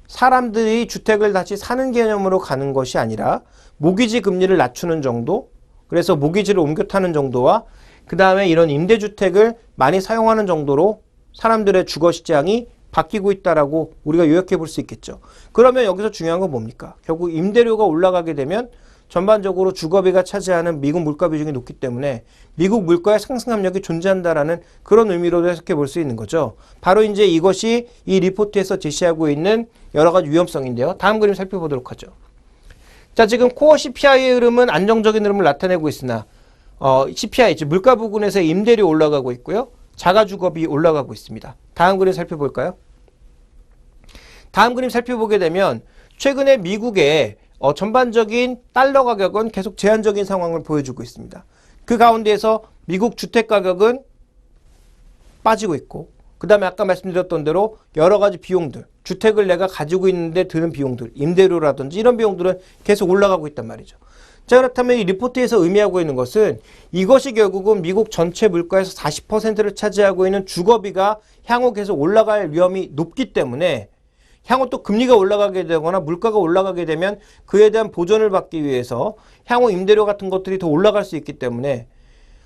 사람들이 주택을 다시 사는 개념으로 가는 것이 아니라 모기지 금리를 낮추는 정도, 그래서 모기지를 옮겨 타는 정도와 그 다음에 이런 임대주택을 많이 사용하는 정도로 사람들의 주거 시장이 바뀌고 있다라고 우리가 요약해 볼 수 있겠죠. 그러면 여기서 중요한 건 뭡니까? 결국 임대료가 올라가게 되면 전반적으로 주거비가 차지하는 미국 물가 비중이 높기 때문에 미국 물가의 상승 압력이 존재한다라는 그런 의미로도 해석해 볼 수 있는 거죠. 바로 이제 이것이 이 리포트에서 제시하고 있는 여러 가지 위험성인데요. 다음 그림 살펴보도록 하죠. 자, 지금 코어 CPI의 흐름은 안정적인 흐름을 나타내고 있으나 CPI, 즉 물가 부근에서 임대료 올라가고 있고요. 자가주거비 올라가고 있습니다. 다음 그림 살펴볼까요? 다음 그림 살펴보게 되면 최근에 미국의 전반적인 달러 가격은 계속 제한적인 상황을 보여주고 있습니다. 그 가운데에서 미국 주택 가격은 빠지고 있고, 그 다음에 아까 말씀드렸던 대로 여러 가지 비용들, 주택을 내가 가지고 있는데 드는 비용들, 임대료라든지 이런 비용들은 계속 올라가고 있단 말이죠. 자, 그렇다면 이 리포트에서 의미하고 있는 것은 이것이 결국은 미국 전체 물가에서 40%를 차지하고 있는 주거비가 향후 계속 올라갈 위험이 높기 때문에 향후 또 금리가 올라가게 되거나 물가가 올라가게 되면 그에 대한 보전을 받기 위해서 향후 임대료 같은 것들이 더 올라갈 수 있기 때문에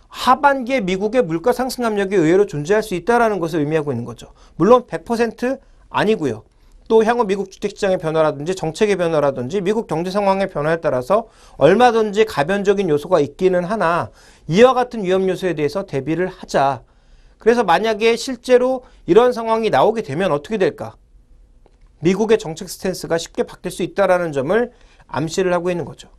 하반기에 미국의 물가 상승 압력이 의외로 존재할 수 있다는 것을 의미하고 있는 거죠. 물론 100% 아니고요. 또 향후 미국 주택시장의 변화라든지 정책의 변화라든지 미국 경제 상황의 변화에 따라서 얼마든지 가변적인 요소가 있기는 하나 이와 같은 위험 요소에 대해서 대비를 하자. 그래서 만약에 실제로 이런 상황이 나오게 되면 어떻게 될까? 미국의 정책 스탠스가 쉽게 바뀔 수 있다는 점을 암시를 하고 있는 거죠.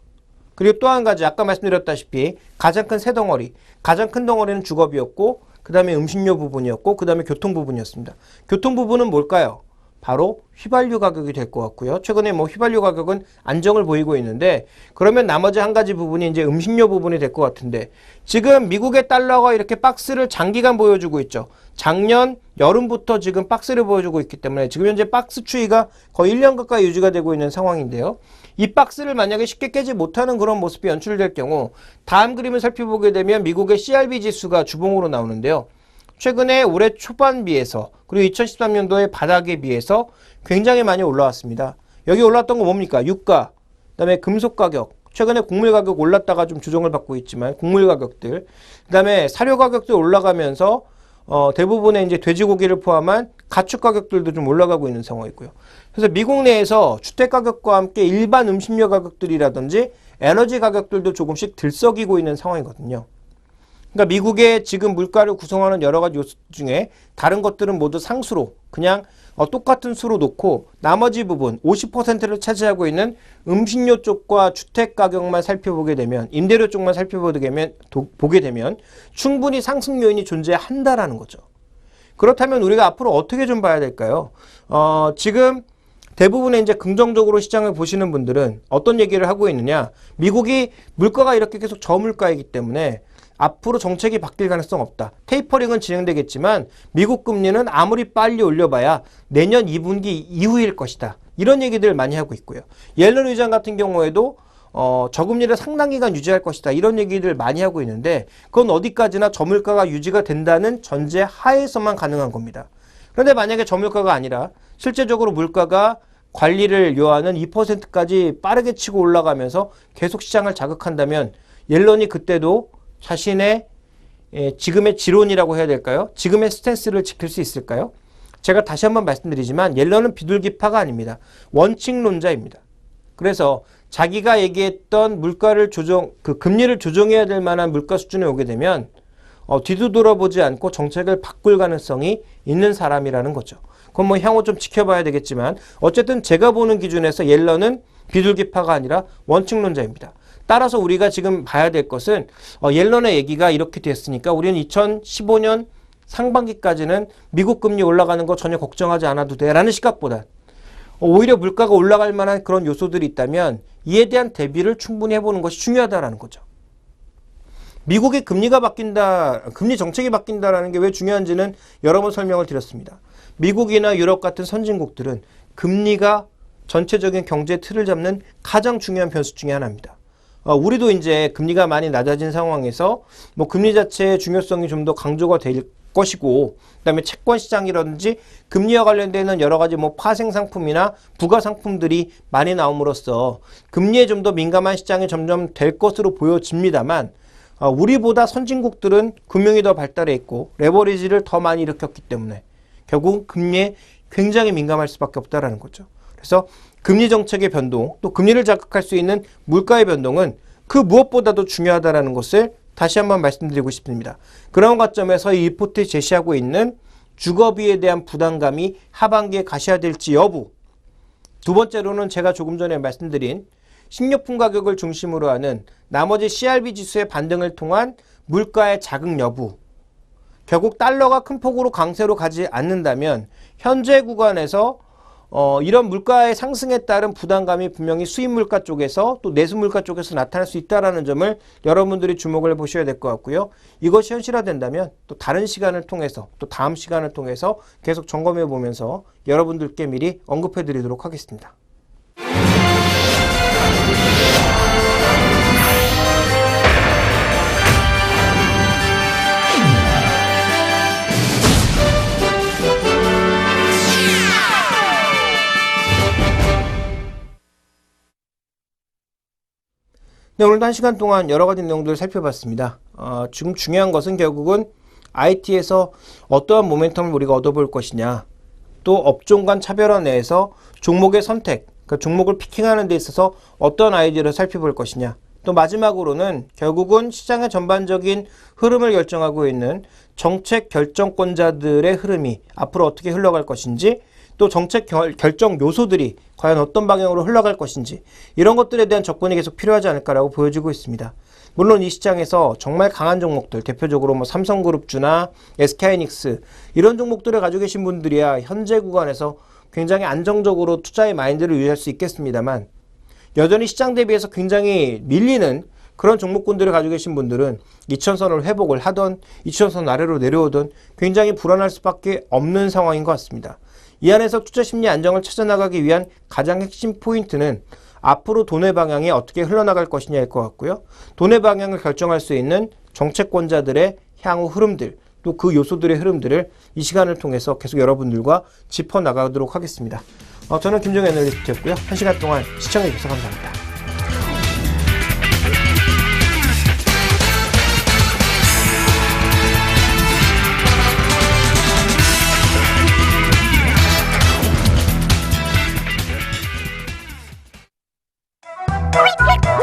그리고 또 한 가지 아까 말씀드렸다시피 가장 큰 세 덩어리, 가장 큰 덩어리는 주거비였고 그 다음에 음식료 부분이었고 그 다음에 교통 부분이었습니다. 교통 부분은 뭘까요? 바로 휘발유 가격이 될 것 같고요. 최근에 휘발유 가격은 안정을 보이고 있는데 그러면 나머지 한 가지 부분이 이제 음식료 부분이 될 것 같은데 지금 미국의 달러가 이렇게 박스를 장기간 보여주고 있죠. 작년 여름부터 지금 박스를 보여주고 있기 때문에 지금 현재 박스 추이가 거의 1년 가까이 유지가 되고 있는 상황인데요. 이 박스를 만약에 쉽게 깨지 못하는 그런 모습이 연출될 경우 다음 그림을 살펴보게 되면 미국의 CRB 지수가 주봉으로 나오는데요. 최근에 올해 초반비해서 그리고 2013년도의 바닥에 비해서 굉장히 많이 올라왔습니다. 여기 올라왔던 거 뭡니까? 유가, 그다음에 금속 가격, 최근에 곡물 가격 올랐다가 좀 조정을 받고 있지만 곡물 가격들, 그다음에 사료 가격도 올라가면서 대부분의 이제 돼지고기를 포함한 가축 가격들도 좀 올라가고 있는 상황이고요. 그래서 미국 내에서 주택 가격과 함께 일반 음식료 가격들이라든지 에너지 가격들도 조금씩 들썩이고 있는 상황이거든요. 그러니까 미국의 지금 물가를 구성하는 여러 가지 요소 중에 다른 것들은 모두 상수로 그냥 똑같은 수로 놓고 나머지 부분 50%를 차지하고 있는 음식료 쪽과 주택 가격만 살펴보게 되면 임대료 쪽만 살펴보게 되면 충분히 상승 요인이 존재한다라는 거죠. 그렇다면 우리가 앞으로 어떻게 좀 봐야 될까요? 지금 대부분의 이제 긍정적으로 시장을 보시는 분들은 어떤 얘기를 하고 있느냐? 미국이 물가가 이렇게 계속 저물가이기 때문에 앞으로 정책이 바뀔 가능성 없다. 테이퍼링은 진행되겠지만 미국 금리는 아무리 빨리 올려봐야 내년 2분기 이후일 것이다. 이런 얘기들 많이 하고 있고요. 옐런 의장 같은 경우에도 저금리를 상당 기간 유지할 것이다. 이런 얘기들 많이 하고 있는데 그건 어디까지나 저물가가 유지가 된다는 전제 하에서만 가능한 겁니다. 그런데 만약에 저물가가 아니라 실제적으로 물가가 관리를 요하는 2%까지 빠르게 치고 올라가면서 계속 시장을 자극한다면 옐런이 그때도 자신의 지금의 지론이라고 해야 될까요? 지금의 스탠스를 지킬 수 있을까요? 제가 다시 한번 말씀드리지만 옐런은 비둘기파가 아닙니다. 원칙론자입니다. 그래서 자기가 얘기했던 물가를 금리를 조정해야 될 만한 물가 수준에 오게 되면 뒤도 돌아보지 않고 정책을 바꿀 가능성이 있는 사람이라는 거죠. 그건 향후 좀 지켜봐야 되겠지만 어쨌든 제가 보는 기준에서 옐런은 비둘기파가 아니라 원칙론자입니다. 따라서 우리가 지금 봐야 될 것은 옐런의 얘기가 이렇게 됐으니까 우리는 2015년 상반기까지는 미국 금리 올라가는 거 전혀 걱정하지 않아도 돼 라는 시각보다 오히려 물가가 올라갈 만한 그런 요소들이 있다면 이에 대한 대비를 충분히 해보는 것이 중요하다는 거죠. 미국의 금리가 바뀐다, 금리 정책이 바뀐다라는 게 왜 중요한지는 여러 번 설명을 드렸습니다. 미국이나 유럽 같은 선진국들은 금리가 전체적인 경제 틀을 잡는 가장 중요한 변수 중에 하나입니다. 우리도 이제 금리가 많이 낮아진 상황에서 금리 자체의 중요성이 좀 더 강조가 될 것이고 그다음에 채권 시장이라든지 금리와 관련되는 여러 가지 파생 상품이나 부가 상품들이 많이 나옴으로써 금리에 좀 더 민감한 시장이 점점 될 것으로 보여집니다만 우리보다 선진국들은 금융이 더 발달해 있고 레버리지를 더 많이 일으켰기 때문에 결국 금리에 굉장히 민감할 수밖에 없다라는 거죠. 그래서 금리 정책의 변동, 또 금리를 자극할 수 있는 물가의 변동은 그 무엇보다도 중요하다는 것을 다시 한번 말씀드리고 싶습니다. 그런 관점에서 이 리포트에 제시하고 있는 주거비에 대한 부담감이 하반기에 가셔야 될지 여부, 두 번째로는 제가 조금 전에 말씀드린 식료품 가격을 중심으로 하는 나머지 CRB 지수의 반등을 통한 물가의 자극 여부, 결국 달러가 큰 폭으로 강세로 가지 않는다면 현재 구간에서 이런 물가의 상승에 따른 부담감이 분명히 수입 물가 쪽에서 또 내수 물가 쪽에서 나타날 수 있다는 점을 여러분들이 주목을 해보셔야 될 것 같고요. 이것이 현실화된다면 또 다른 시간을 통해서 또 다음 시간을 통해서 계속 점검해 보면서 여러분들께 미리 언급해 드리도록 하겠습니다. 네, 오늘도 1시간 동안 여러 가지 내용들을 살펴봤습니다. 지금 중요한 것은 결국은 IT에서 어떠한 모멘텀을 우리가 얻어볼 것이냐, 또 업종 간 차별화 내에서 종목의 선택, 그러니까 종목을 피킹하는 데 있어서 어떤 아이디어를 살펴볼 것이냐, 또 마지막으로는 결국은 시장의 전반적인 흐름을 결정하고 있는 정책 결정권자들의 흐름이 앞으로 어떻게 흘러갈 것인지, 또 정책 결정 요소들이 과연 어떤 방향으로 흘러갈 것인지, 이런 것들에 대한 접근이 계속 필요하지 않을까라고 보여지고 있습니다. 물론 이 시장에서 정말 강한 종목들, 대표적으로 뭐 삼성그룹주나 SK하이닉스 이런 종목들을 가지고 계신 분들이야 현재 구간에서 굉장히 안정적으로 투자의 마인드를 유지할 수 있겠습니다만, 여전히 시장 대비해서 굉장히 밀리는 그런 종목군들을 가지고 계신 분들은 2000선을 회복을 하던 2000선 아래로 내려오던 굉장히 불안할 수밖에 없는 상황인 것 같습니다. 이 안에서 투자 심리 안정을 찾아나가기 위한 가장 핵심 포인트는 앞으로 돈의 방향이 어떻게 흘러나갈 것이냐일 것 같고요. 돈의 방향을 결정할 수 있는 정책권자들의 향후 흐름들, 또 그 요소들의 흐름들을 이 시간을 통해서 계속 여러분들과 짚어나가도록 하겠습니다. 저는 김종현 애널리스트였고요. 1시간 동안 시청해 주셔서 감사합니다. Quick, quick.